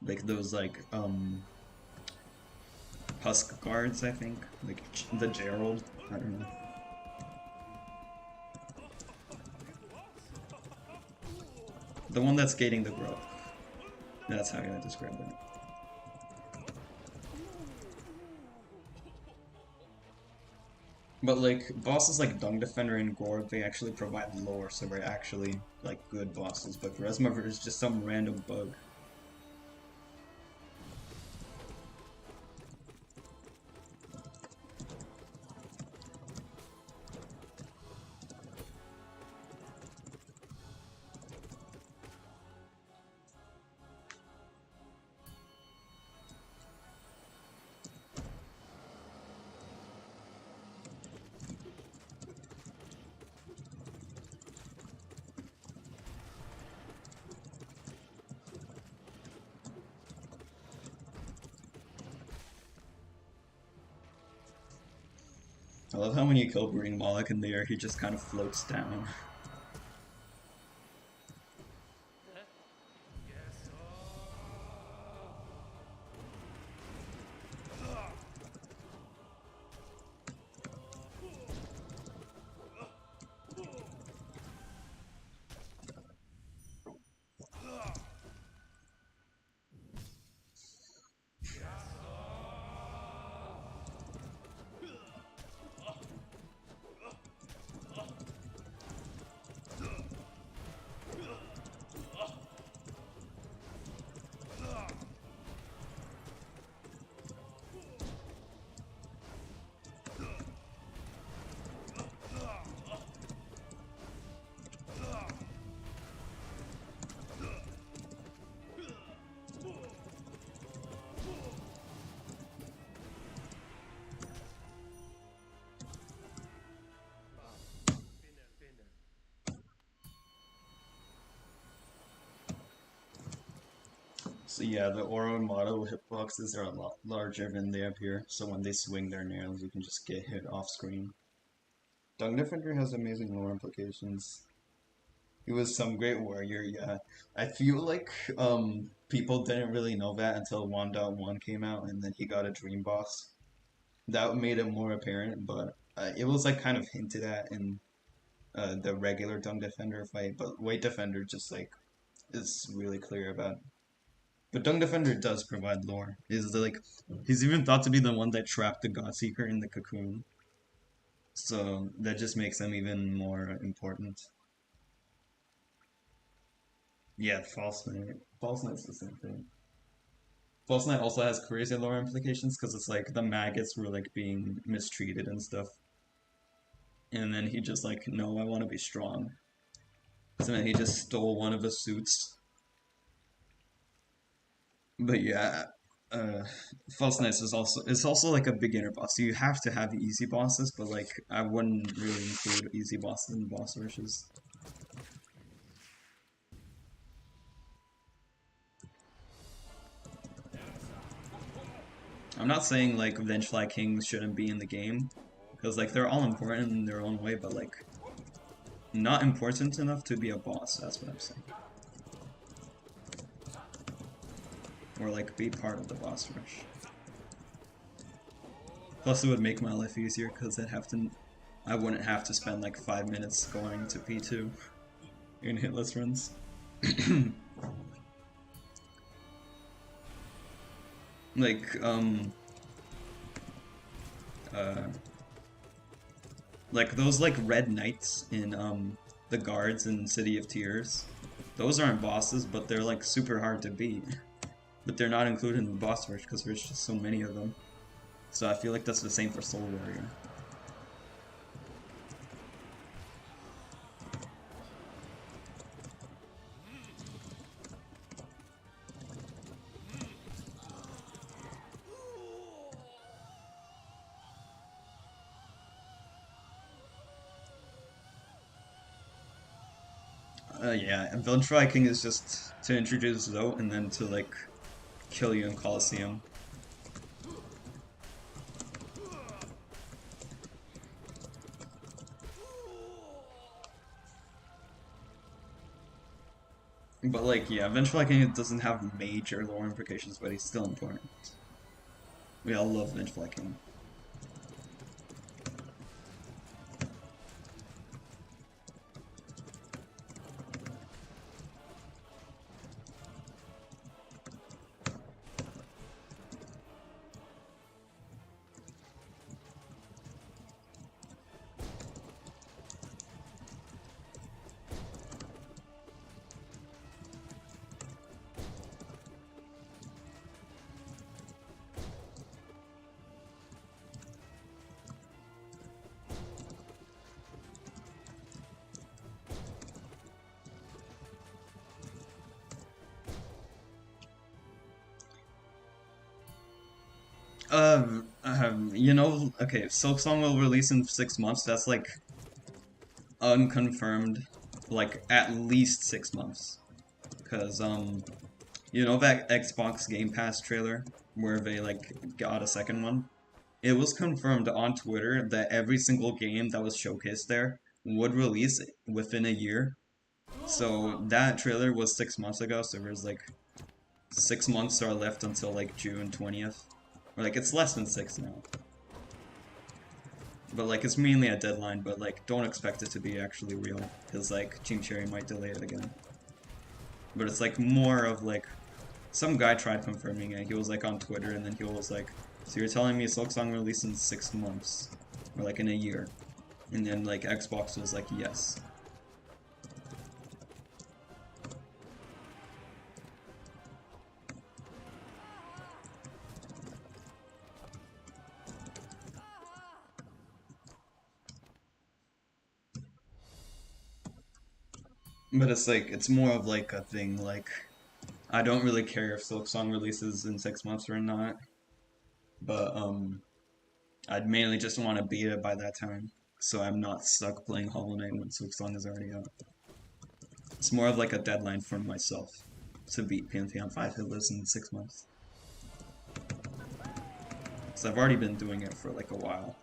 Like those like Husk guards, I think. Like the Gerald. I don't know. The one that's gating the growth. That's how I describe it. But like bosses like Dung Defender and Gorb, they actually provide lore, so they're actually like good bosses. But Grossmugger is just some random bug. I love how when you kill Brooding Moloch in the air, he just kind of floats down. So yeah, the Oro model hitboxes are a lot larger than they appear, so when they swing their nails, you can just get hit off screen. Dung Defender has amazing lore implications. He was some great warrior, yeah. I feel like people didn't really know that until 1.1 came out and then he got a dream boss. That made it more apparent, but it was like kind of hinted at in the regular Dung Defender fight, but Weight Defender just like is really clear about. But Dung Defender does provide lore. He's even thought to be the one that trapped the Godseeker in the cocoon. So that just makes him even more important. Yeah, False Knight. False Knight's the same thing. False Knight also has crazy lore implications because it's like the maggots were like being mistreated and stuff. And then he just like, no, I want to be strong. So then he just stole one of the suits. But yeah, uh, False Knights is also it's also like a beginner boss. So you have to have easy bosses, but like I wouldn't really include easy bosses in boss rushes. I'm not saying like Vengefly Kings shouldn't be in the game, because like they're all important in their own way, but like not important enough to be a boss. That's what I'm saying. Or like be part of the boss rush. Plus, it would make my life easier because I wouldn't have to spend like 5 minutes going to P2 in hitless runs. like uh like those like red knights in the guards in City of Tears. Those aren't bosses, but they're like super hard to beat. But they're not included in the boss rush because there's just so many of them. So I feel like that's the same for Soul Warrior. Yeah, and Villain King is just to introduce Zoe and then to like kill you in Colosseum. But like, yeah, Vengeful King doesn't have major lore implications, but he's still important. We all love Vengeful King. Okay, Silksong will release in 6 months. That's like unconfirmed, like at least 6 months. Cause you know that Xbox Game Pass trailer where they like got a second one? It was confirmed on Twitter that every single game that was showcased there would release within a year. So that trailer was 6 months ago, so there's like 6 months are left until like June 20th. Or like it's less than 6 now. But like it's mainly a deadline, but like don't expect it to be actually real. Because like Team Cherry might delay it again. But it's like more of like some guy tried confirming it. He was like on Twitter and then he was like, so you're telling me Silksong released in 6 months? Or like in a year? And then like Xbox was like, yes. But it's like, it's more of like a thing, like, I don't really care if Silksong releases in 6 months or not. But, I'd mainly just want to beat it by that time. So I'm not stuck playing Hollow Knight when Silksong is already out. It's more of like a deadline for myself. to beat Pantheon 5 Hitless in 6 months. So I've already been doing it for like a while.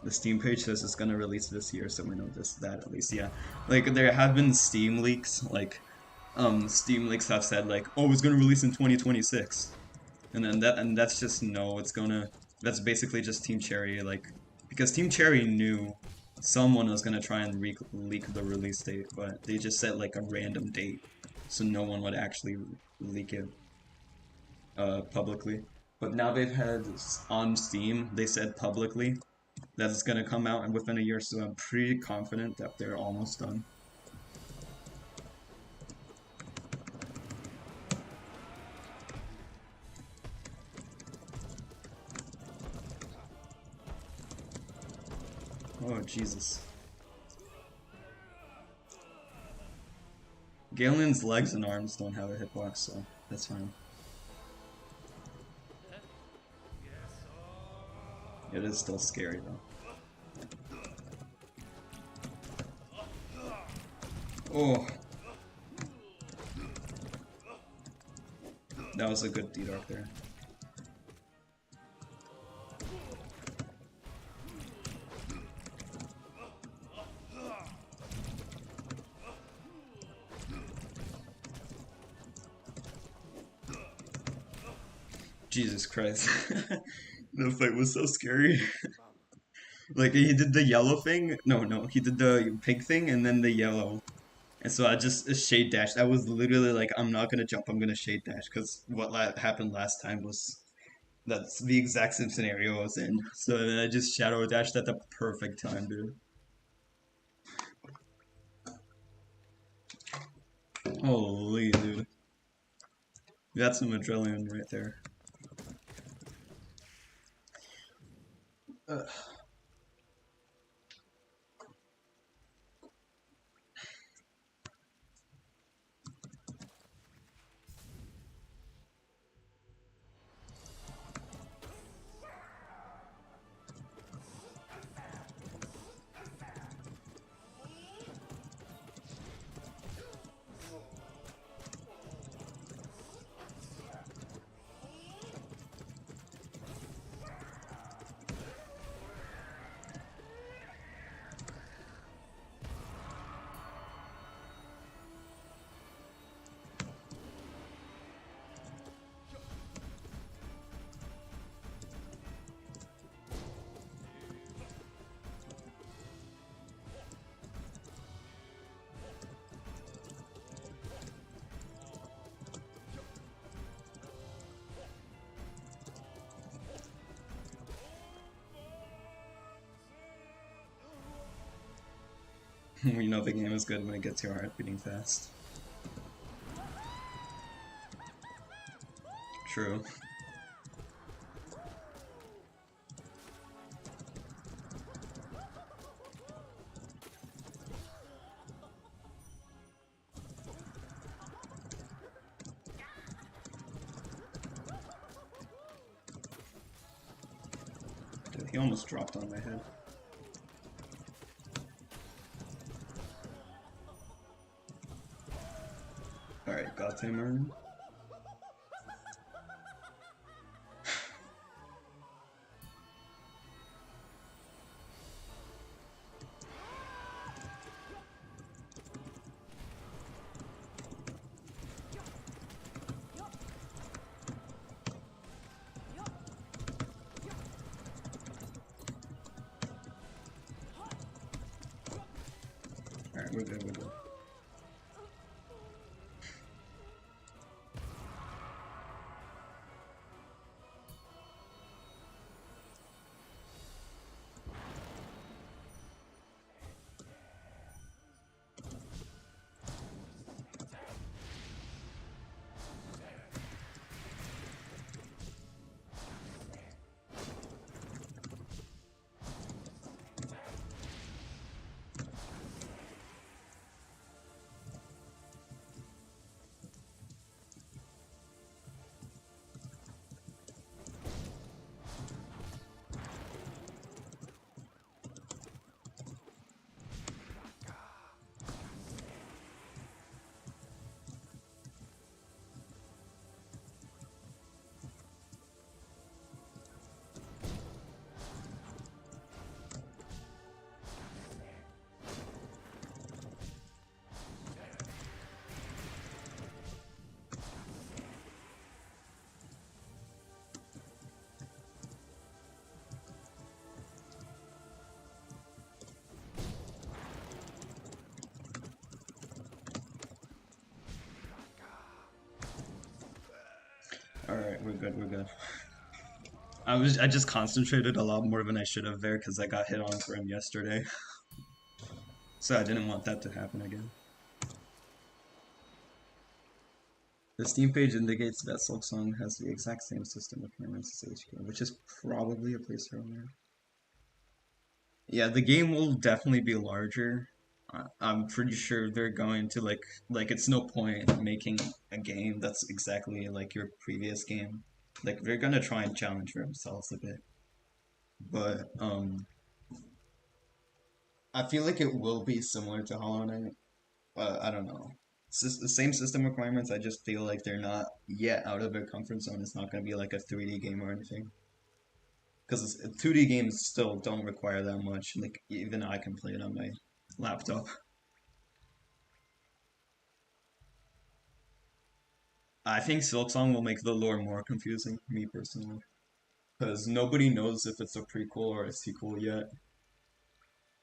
The Steam page says it's gonna release this year, so we know that at least. Yeah, like there have been Steam leaks. Like, Steam leaks have said like, oh, it's gonna release in 2026, and then that's just no. It's gonna. That's basically just Team Cherry, like, because Team Cherry knew someone was gonna try and leak the release date, but they just set like a random date, so no one would actually leak it publicly. But now they've had on Steam, they said publicly that it's gonna come out and within a year, so I'm pretty confident that they're almost done. Oh, Jesus. Galen's legs and arms don't have a hitbox, so that's fine. It is still scary, though. Oh! That was a good D-Dark there. Jesus Christ. The fight was so scary. Like, he did the yellow thing. No, he did the pink thing and then the yellow. And so I just shade dashed. I was literally like, I'm not gonna jump, I'm gonna shade dash. Because what happened last time was that's the exact same scenario I was in. So then I just shadow dashed at the perfect time, dude. Holy, dude. Got some adrenaline right there. Ugh. You know the game is good when it gets your heart beating fast. True. Dude, he almost dropped on my head. Alright, got him. Alright, we're good. Alright, we're good, we're good. I just concentrated a lot more than I should have there because I got hit on for him yesterday. So I didn't want that to happen again. The Steam page indicates that Silksong has the exact same system requirements as HK, which is probably a placer on there. Yeah, the game will definitely be larger. I'm pretty sure they're going to like it's no point making a game that's exactly like your previous game. Like they're gonna try and challenge themselves a bit. But I feel like it will be similar to Hollow Knight. I don't know. It's just the same system requirements. I just feel like they're not yet out of their comfort zone. It's not gonna be like a 3D game or anything. Because 2D games still don't require that much. Like even I can play it on my laptop. I think Silksong will make the lore more confusing, me personally, because nobody knows if it's a prequel or a sequel yet.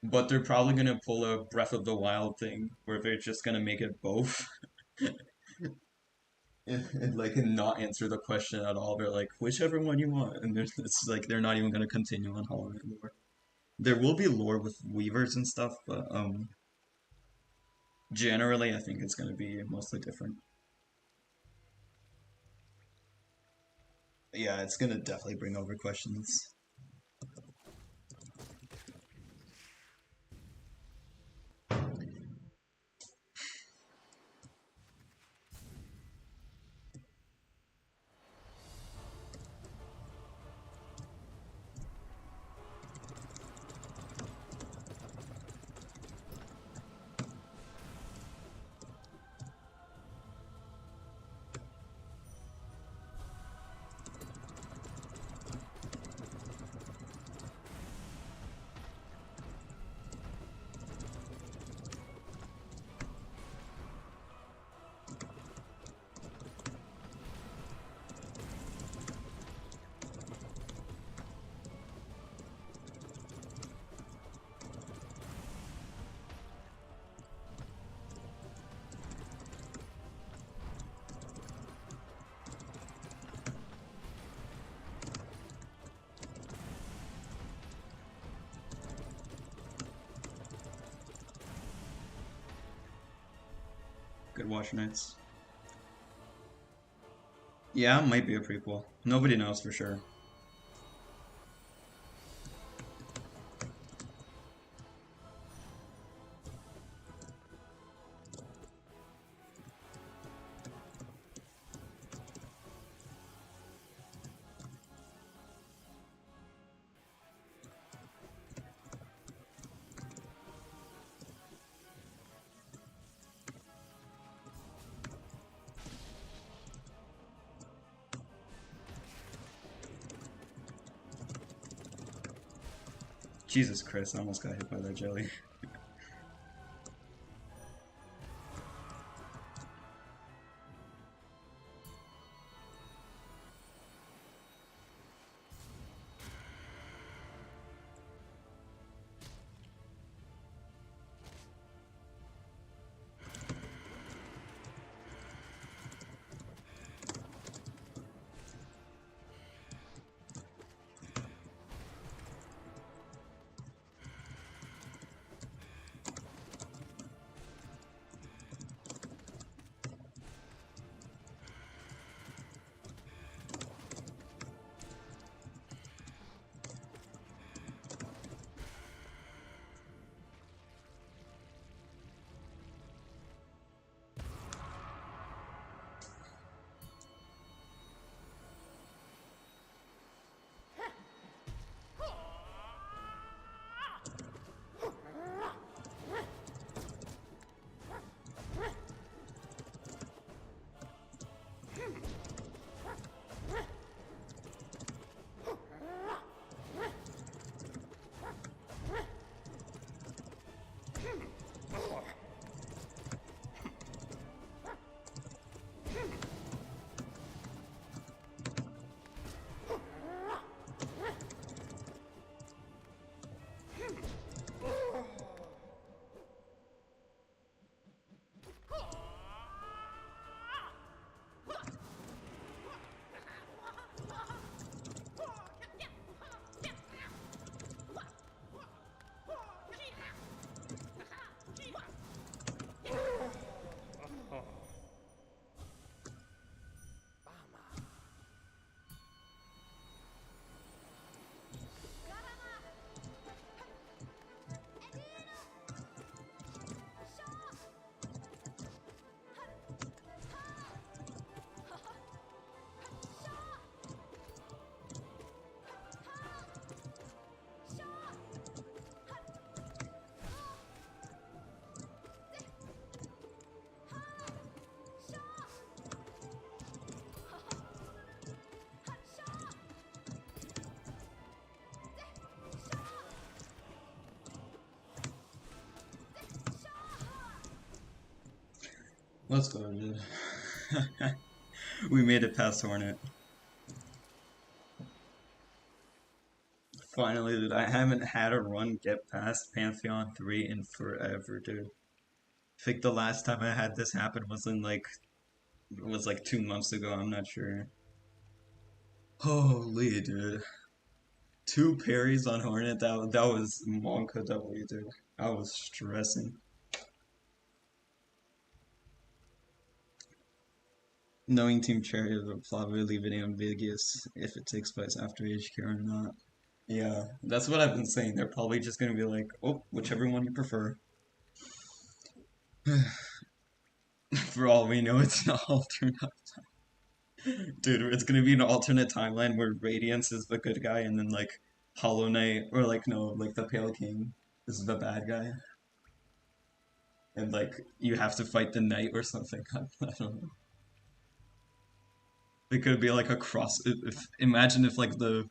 But they're probably gonna pull a Breath of the Wild thing, where they're just gonna make it both, and not answer the question at all. They're like, whichever one you want, and it's like they're not even gonna continue on Hollow Knight lore. There will be lore with Weavers and stuff, but generally I think it's gonna be mostly different. Yeah, it's gonna definitely bring over questions. Good watch nights. Yeah, it might be a prequel. Nobody knows for sure. Jesus Christ, I almost got hit by that jelly. Let's go, dude. We made it past Hornet. Finally, dude. I haven't had a run get past Pantheon 3 in forever, dude. I think the last time I had this happen was like 2 months ago. I'm not sure. Holy, dude. Two parries on Hornet. That was Monka W, dude. I was stressing. Knowing Team Cherry will probably leave it ambiguous if it takes place after HQ or not. Yeah, that's what I've been saying. They're probably just gonna be like, oh, whichever one you prefer. For all we know, it's an alternate. Dude, it's gonna be an alternate timeline where Radiance is the good guy and then like Hollow Knight, or like, no, like the Pale King is the bad guy. And like, you have to fight the Knight or something. I don't know. It could be like a cross. Imagine if like the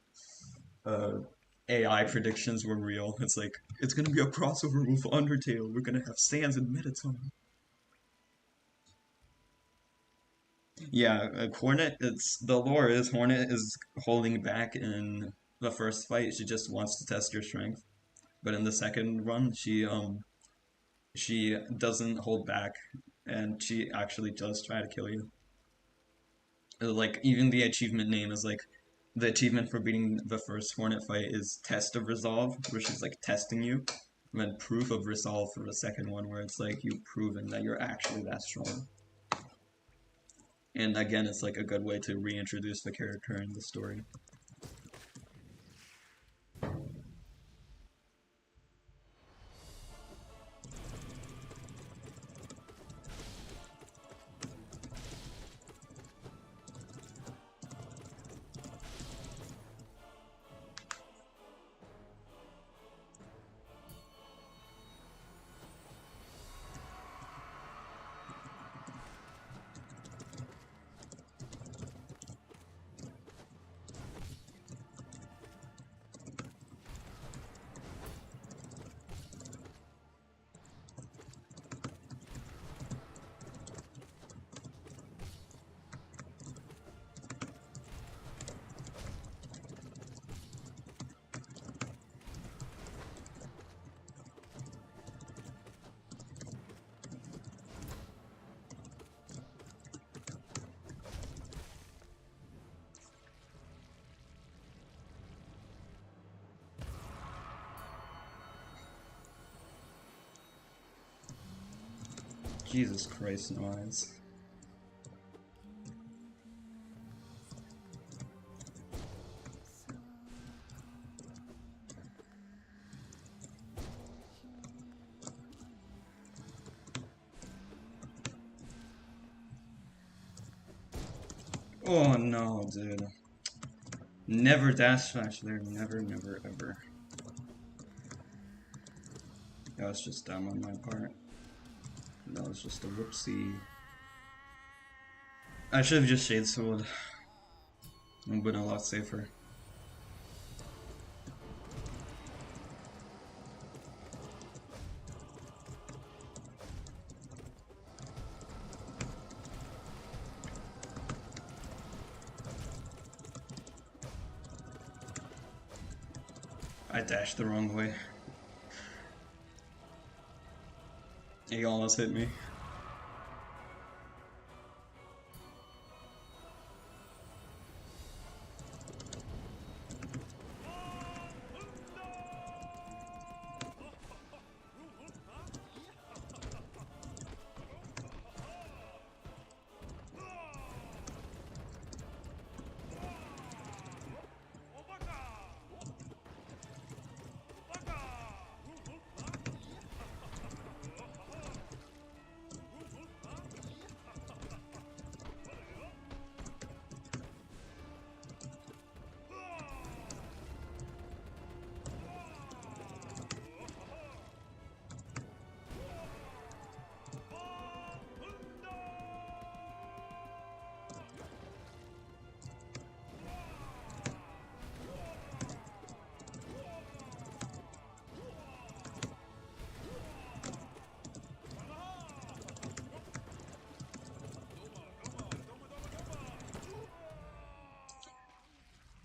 uh, AI predictions were real. It's like, it's gonna be a crossover with Undertale. We're gonna have Sans and Mettaton. Yeah, Hornet, it's the lore is Hornet is holding back in the first fight. She just wants to test your strength. But in the second run, she doesn't hold back and she actually does try to kill you. Like even the achievement name is like the achievement for beating the first Hornet fight is Test of Resolve, where she's like testing you. And then Proof of Resolve for the second one, where it's like you've proven that you're actually that strong. And again, it's like a good way to reintroduce the character in the story. Jesus Christ, no eyes. Oh no, dude. Never dash slash there. Never, never, ever. That was just dumb on my part. That was just a whoopsie. I should have just Shade Sword. I've been a lot safer. I dashed the wrong way. He almost hit me.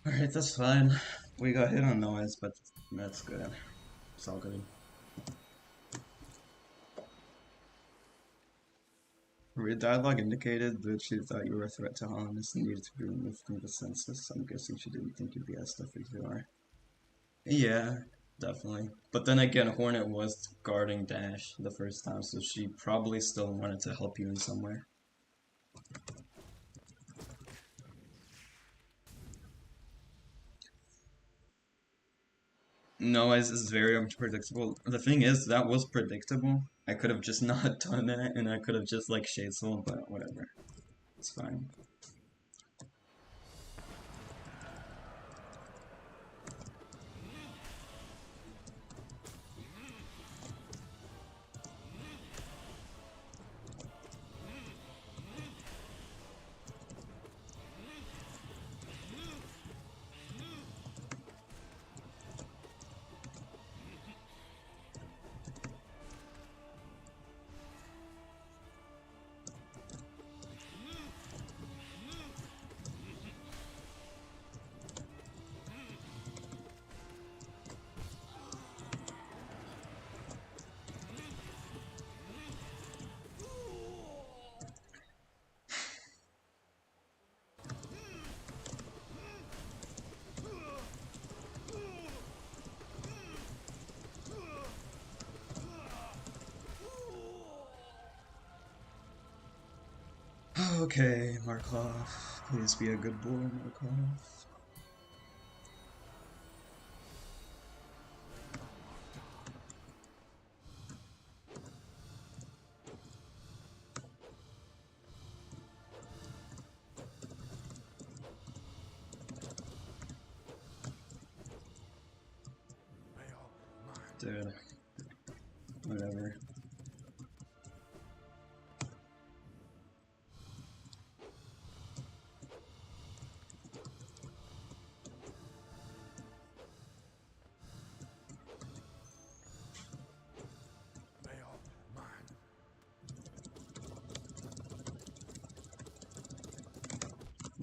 Alright, that's fine. We got hit on noise, but that's good. It's all good. Your dialogue indicated that she thought you were a threat to Hollandus and needed to be removed from the census. I'm guessing she didn't think you'd be as tough as you are. Yeah, definitely. But then again, Hornet was guarding Dash the first time, so she probably still wanted to help you in some way. Noise is very unpredictable. The thing is, that was predictable. I could have just not done that, and I could have just like Shade Soul, but whatever. It's fine. Okay, Markov. Please be a good boy, Markov. Dude, whatever.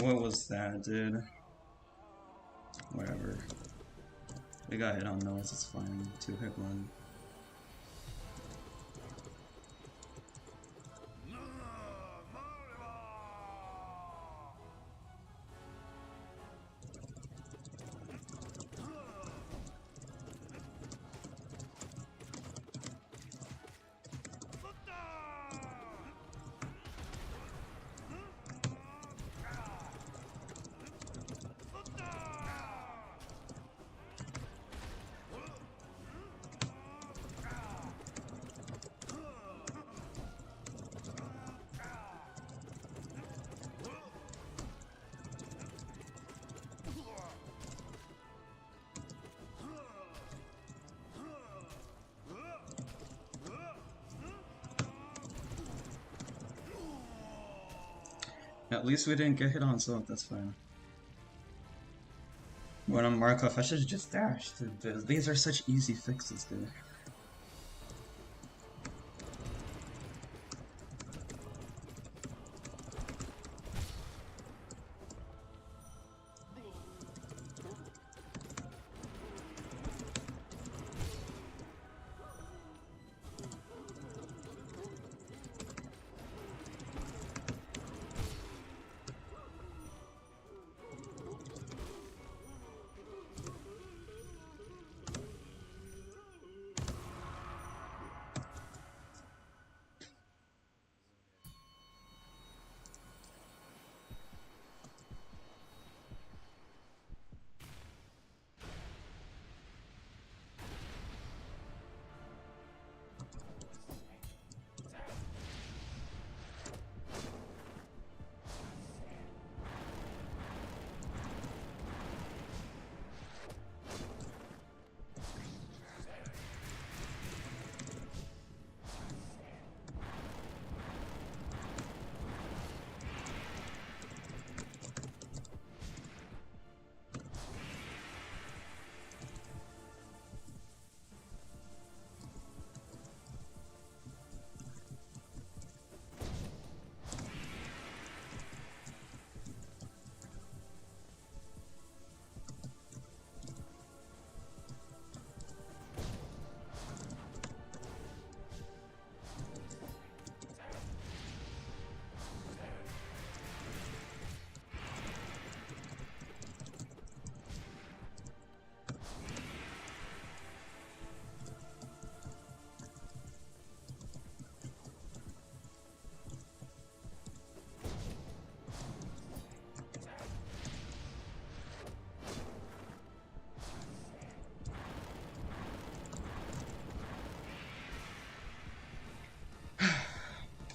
What was that, dude? Whatever. We got hit on noise, it's fine. 2-hit one. At least we didn't get hit on, so that's fine. When I'm Markov, I should have just dashed. These are such easy fixes, dude.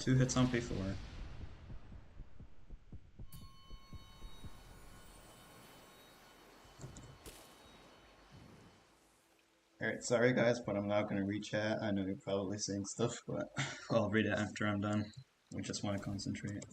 2 hits on P4. Alright, sorry guys, but I'm not gonna read chat. I know you're probably saying stuff, but I'll read it after I'm done. We just want to concentrate.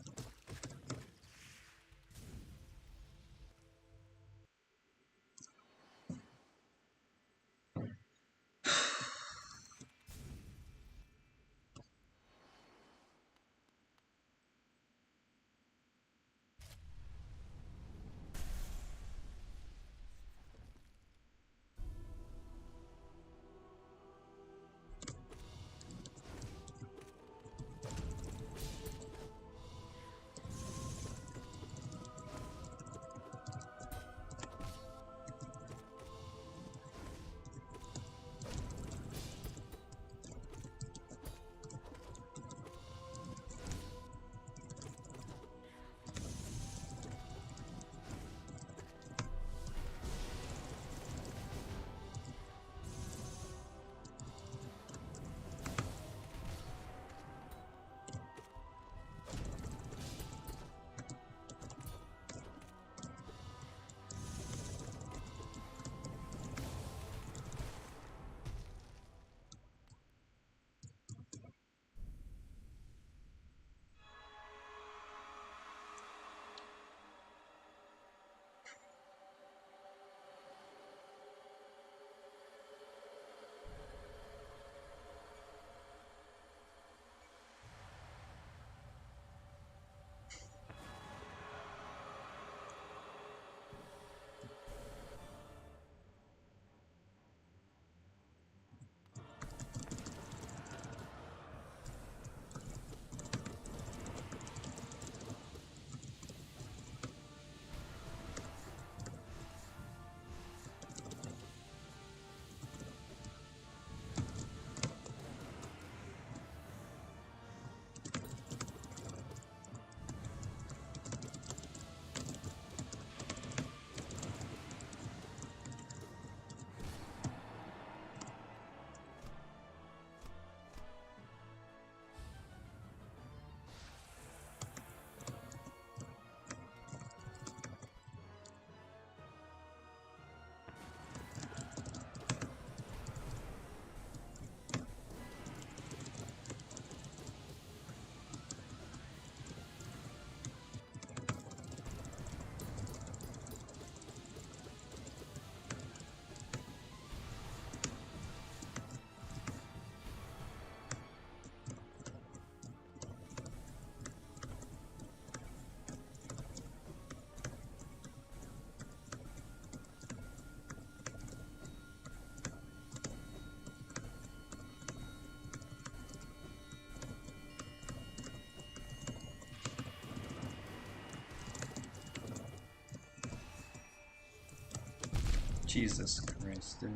Jesus Christ, dude.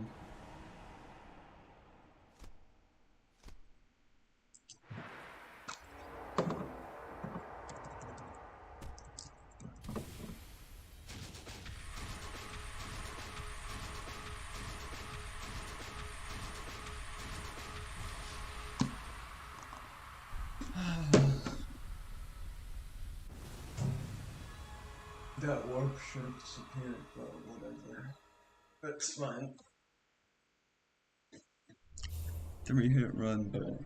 That warp should have disappeared, but whatever. That's fine. 3-hit run, but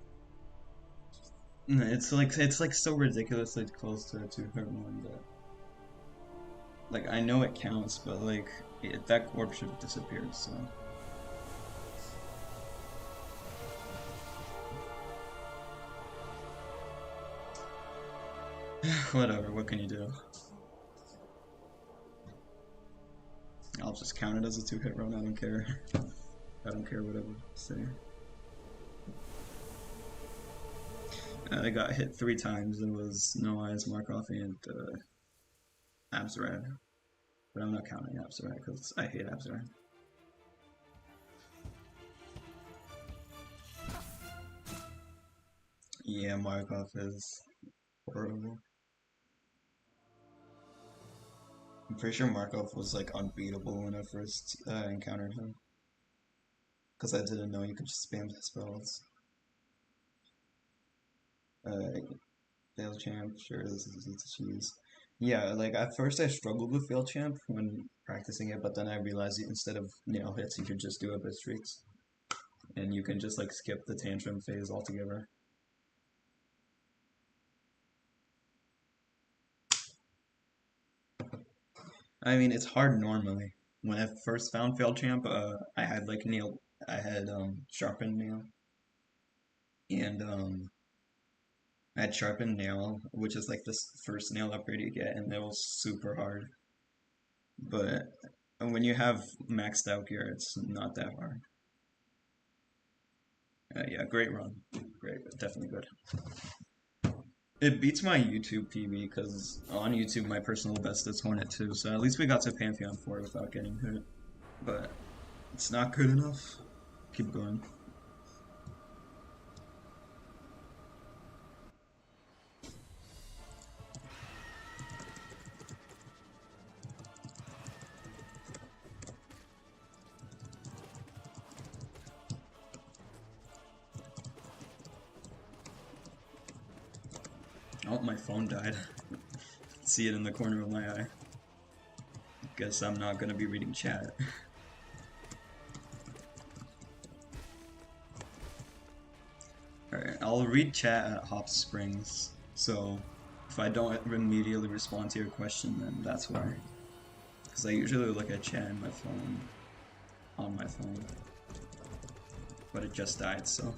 no, it's like so ridiculously close to a 2-hit run that like I know it counts, but like that warp should have disappeared. So whatever. What can you do? I'll just count it as a 2-hit run. I don't care. I don't care whatever you say. I got hit 3 times. It was No Eyes, Markov, and Abzerad. But I'm not counting Abzerad because I hate Abzerad. Yeah, Markov is horrible. I'm pretty sure Markov was like unbeatable when I first encountered him. Because I didn't know you could just spam his spells. Fail champ, sure, this is easy to choose. Yeah, like at first I struggled with fail champ when practicing it, but then I realized instead of nail hits, you could just do a bit streaks, and you can just like skip the tantrum phase altogether. I mean, it's hard normally. When I first found fail champ, I had like nail, I had sharpened nail, and I had sharpened nail, which is like this first nail upgrade you get, and that was super hard. But when you have maxed out gear, it's not that hard. Yeah, great run. Great, definitely good. It beats my YouTube PB because on YouTube my personal best is Hornet 2, so at least we got to Pantheon 4 without getting hit. But it's not good enough. Keep going. Oh, my phone died. See it in the corner of my eye. Guess I'm not gonna be reading chat. Alright, I'll read chat at Hop Springs, so if I don't immediately respond to your question, then that's why. Because I usually look at chat on my phone. But it just died, so.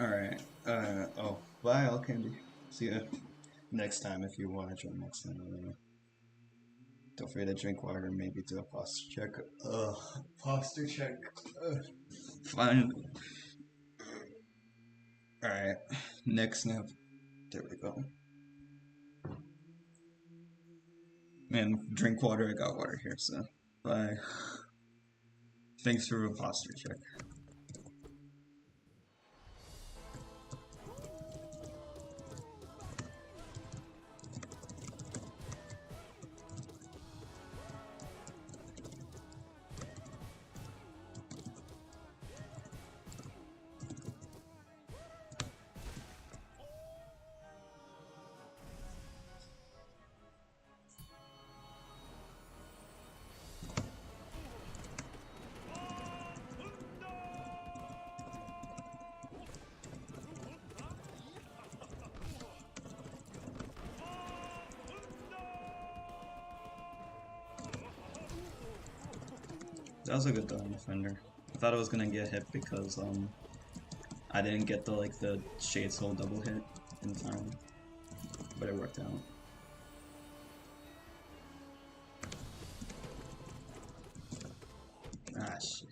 Alright, oh, bye, all candy. See ya next time if you want to join next time. I don't know. Don't forget to drink water and maybe do a posture check. Ugh, posture check. Ugh. Fine. Alright, next snap. There we go. Man, drink water, I got water here, so bye. Thanks for a posture check. That was a good double defender. I thought I was gonna get hit because I didn't get the Shade Soul double hit in time, but it worked out. Ah shit!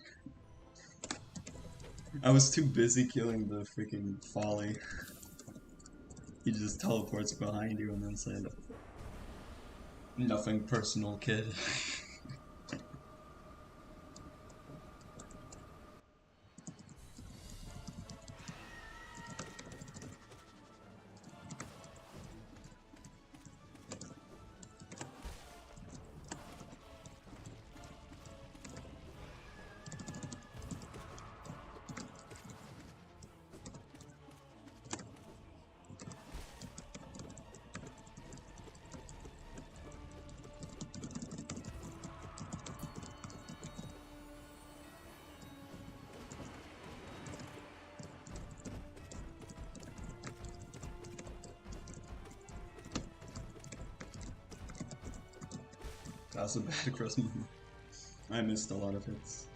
I was too busy killing the freaking Folly. He just teleports behind you and then said, "Nothing personal, kid." That was a bad cross move. I missed a lot of hits.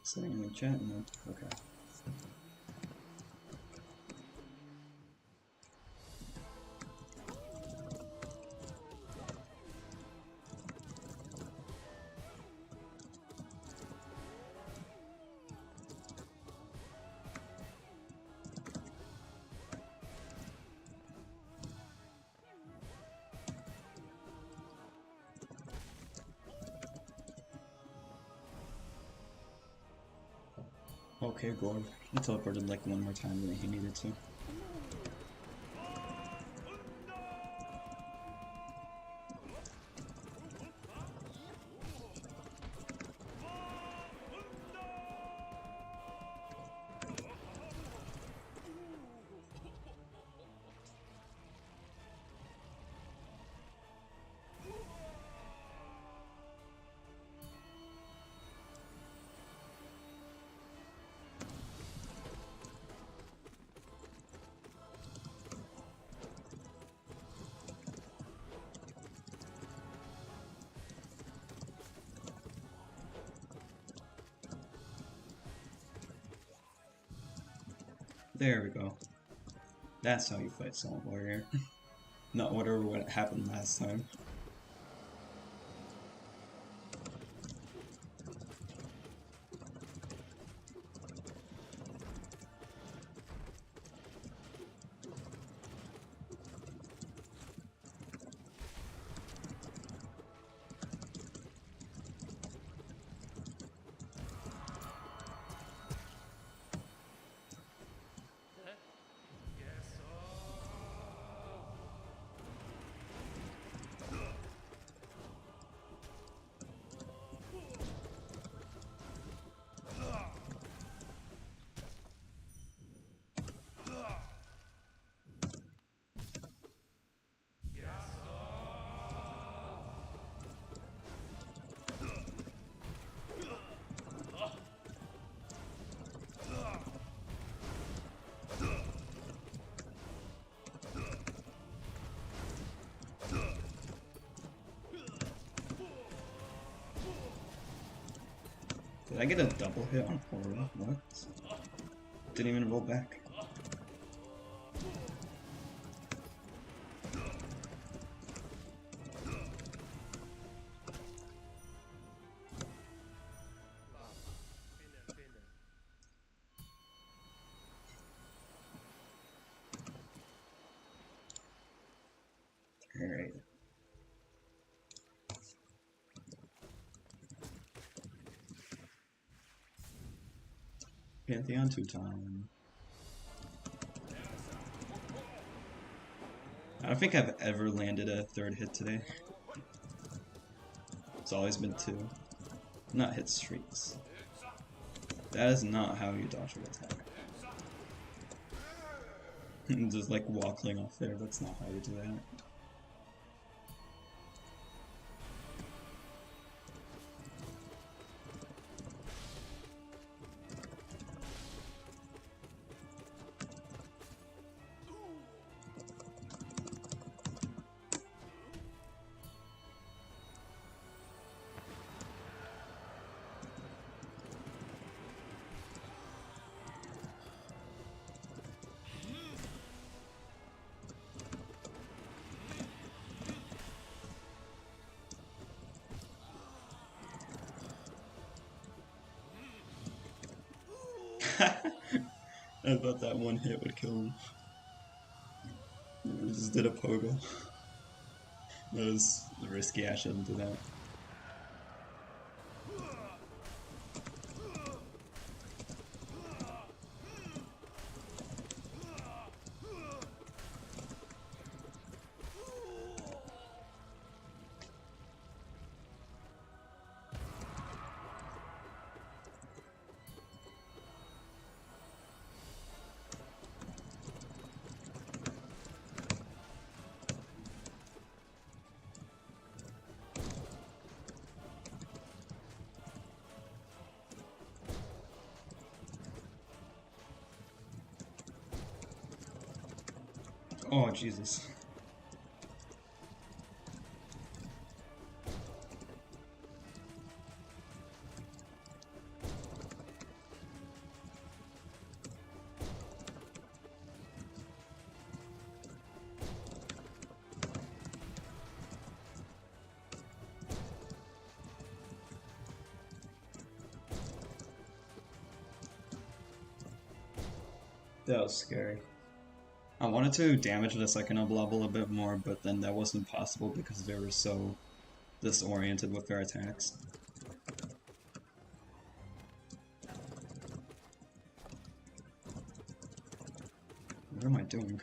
Saying in the chat? No. Okay. Okay, Gore. He teleported like one more time than he needed to. There we go. That's how you fight Silent Warrior. Not whatever what happened last time. Did I get a double hit on Horror? What? Didn't even roll back. Alright. Pantheon 2 time. I don't think I've ever landed a third hit today. It's always been 2. Not hit streaks. That is not how you dodge an attack. Just like waddling off there, that's not how you do that. I thought that one hit would kill him. I just did a pogo. That was risky, I shouldn't do that. Oh, Jesus. That was scary. I wanted to damage the second up level a bit more, but then that wasn't possible because they were so disoriented with their attacks. What am I doing?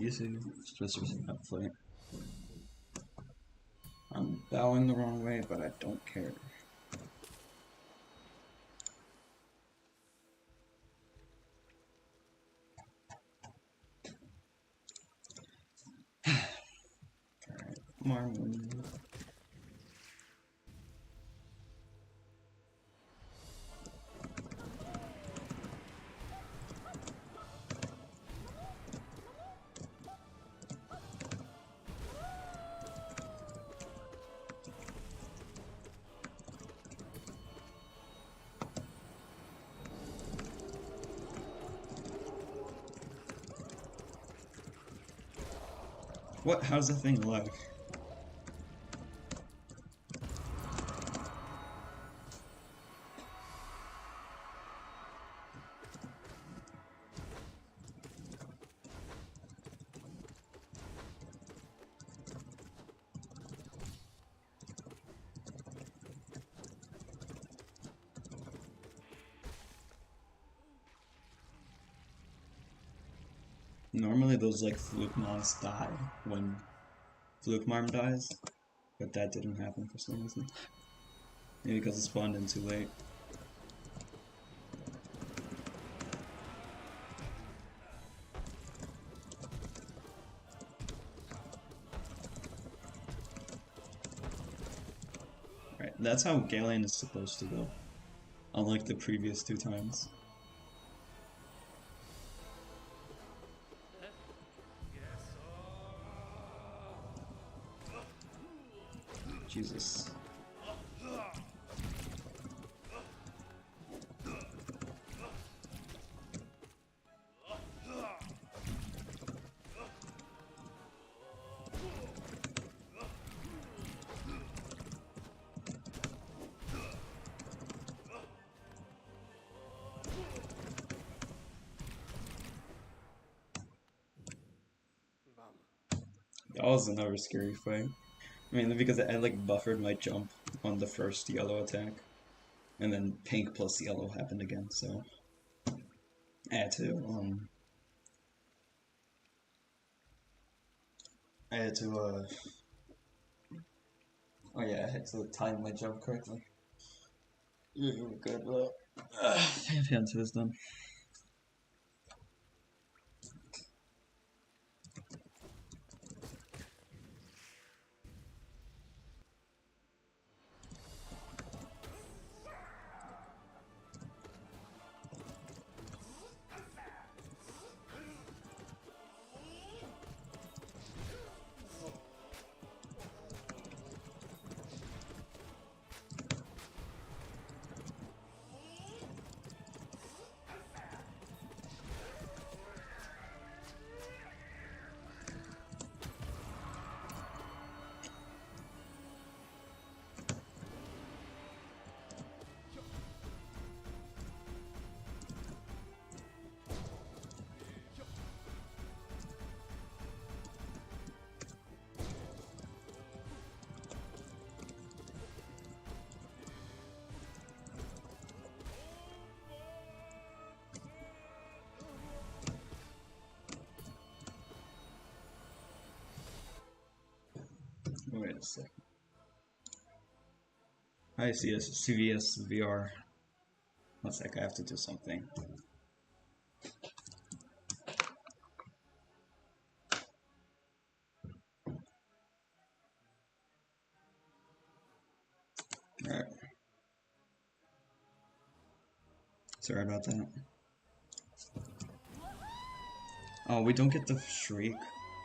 Easy, just that fight. I'm bowing the wrong way, but I don't care. Alright, Marmon. What? How's the thing alive? Normally those like fluke mons die when fluke marm dies, but that didn't happen for some reason. Maybe because it spawned in too late. Right, that's how Galen is supposed to go. Unlike the previous two times. Jesus. That was another scary fight. Mainly because I like buffered my jump on the first yellow attack. And then pink plus yellow happened again, so I had to I had to, oh yeah, I had to time my jump correctly. Yeah, we're good, but, hand twist done. Wait a sec. Hi, CVS VR. One sec, I have to do something. Alright. Sorry about that. Oh, we don't get the shriek?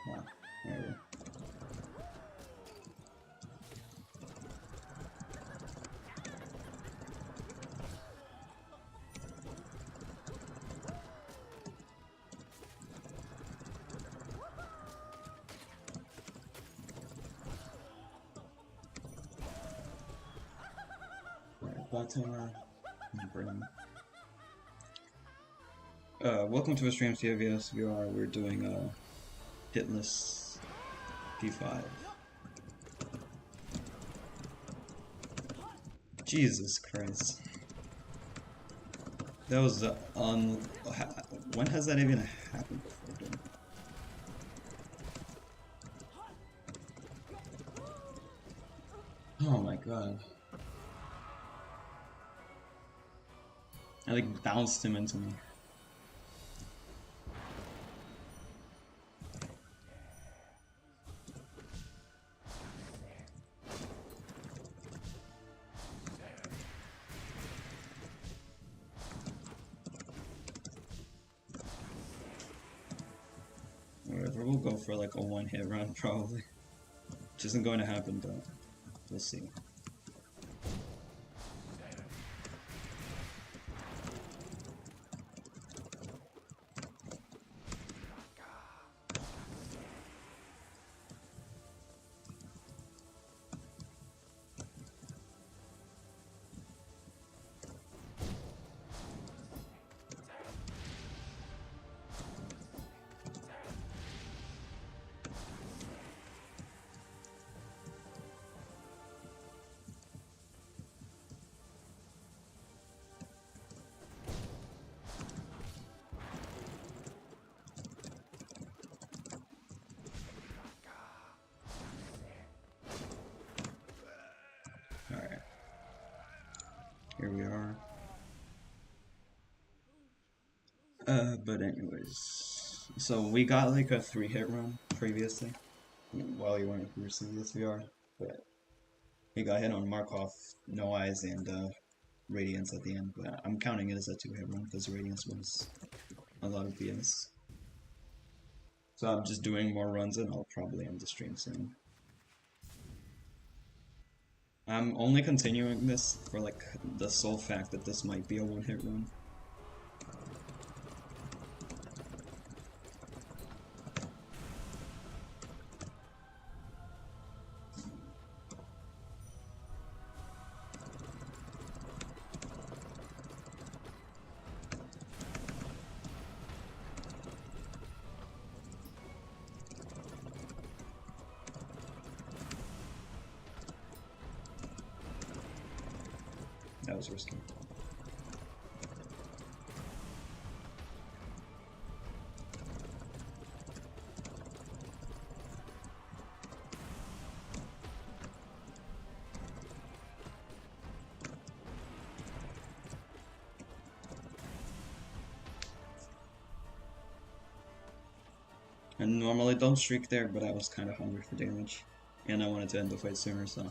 Wow. Whatever. Welcome to a stream, CVS VR. We're doing Hitless P5. Jesus Christ. That was when has that even happened before, dude? Oh my god. I like bounced him into me. Whatever, we'll go for like a one-hit run probably. Which isn't going to happen, but we'll see. Alright. Here we are. But anyways. So we got like a 3-hit run previously. While you weren't using this VR. But we got hit on Markov, No Eyes, and Radiance at the end. But I'm counting it as a 2-hit run because Radiance was a lot of BS. So I'm just doing more runs and I'll probably end the stream soon. I'm only continuing this for like the sole fact that this might be a 1-hit run. That was risky. I normally don't streak there, but I was kind of hungry for damage. And I wanted to end the fight sooner, so...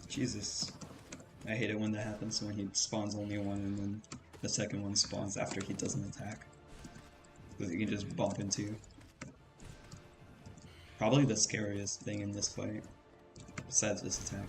Jesus. I hate it when that happens, when he spawns only one and then the second one spawns after he doesn't attack. Because he can just bump into you. Probably the scariest thing in this fight, besides this attack.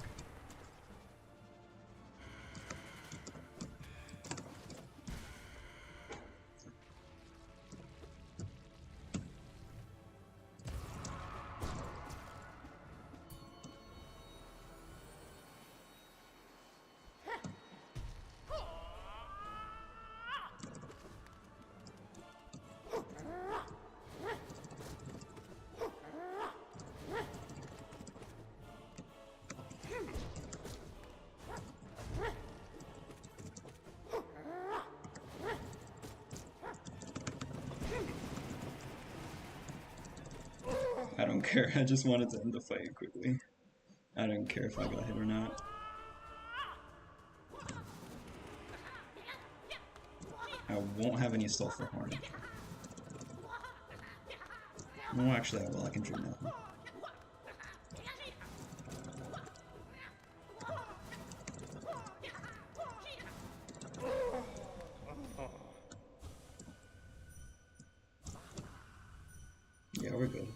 I don't care, I just wanted to end the fight quickly. I didn't care if I got hit or not. I won't have any sulfur horn. No, actually I will, I can drink nothing. Yeah, we're good.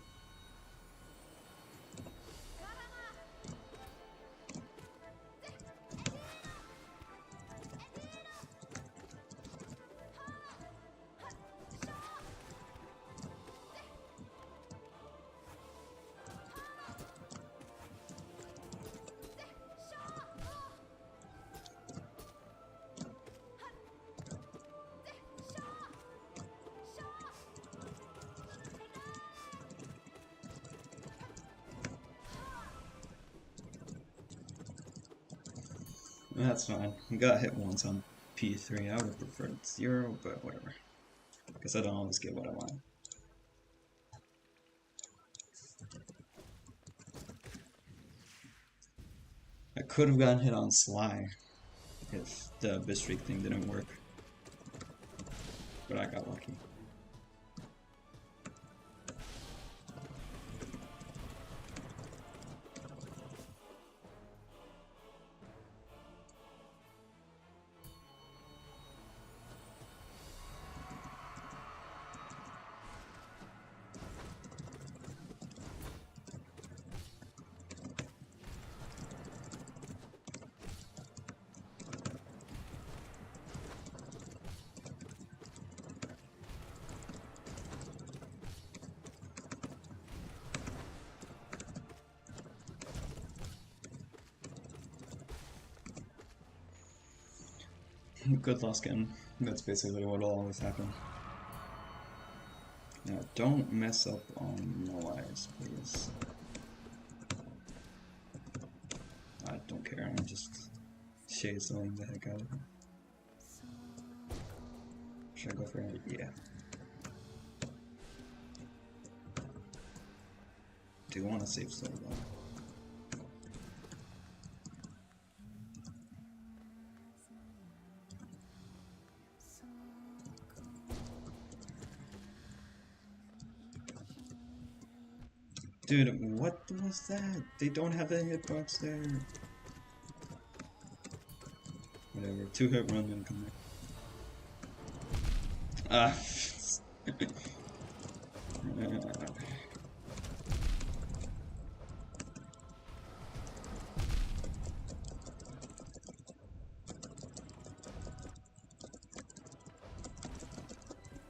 That's fine. We got hit once on P3. I would have preferred 0, but whatever. Guess I don't always get what I want. I could have gotten hit on Sly if the Bitstreak thing didn't work. But I got lucky. Good luck, and that's basically what will always happen. Now, don't mess up on the wires, please. I don't care, I'm just shade-sewing the heck out of it. Should I go for it? Yeah. Do want to save soul though. Dude, what was that? They don't have a hitbox there. Whatever, 2-hit run and come back. Ah.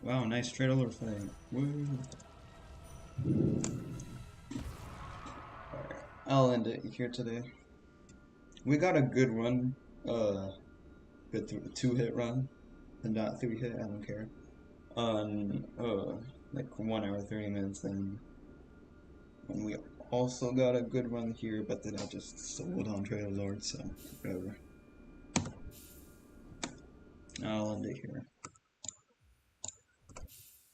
Wow, nice straight over fight. Woo. Alright, I'll end it here today. We got a good run, good 2-hit run, and not 3-hit, I don't care. On, like 1 hour, 30 minutes, and we also got a good run here, but then I just sold on Trader Lord, so whatever. I'll end it here.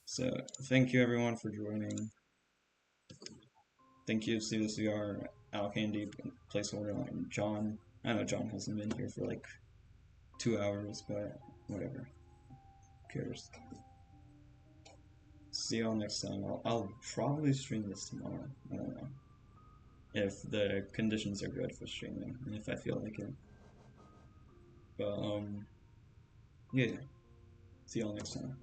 So, thank you everyone for joining. Thank you, CDCR, Al Candy, placeholder on John. I know John hasn't been here for like 2 hours, but whatever. Who cares? See y'all next time. I'll probably stream this tomorrow. I don't know. If the conditions are good for streaming, and if I feel like it. But, yeah. See y'all next time.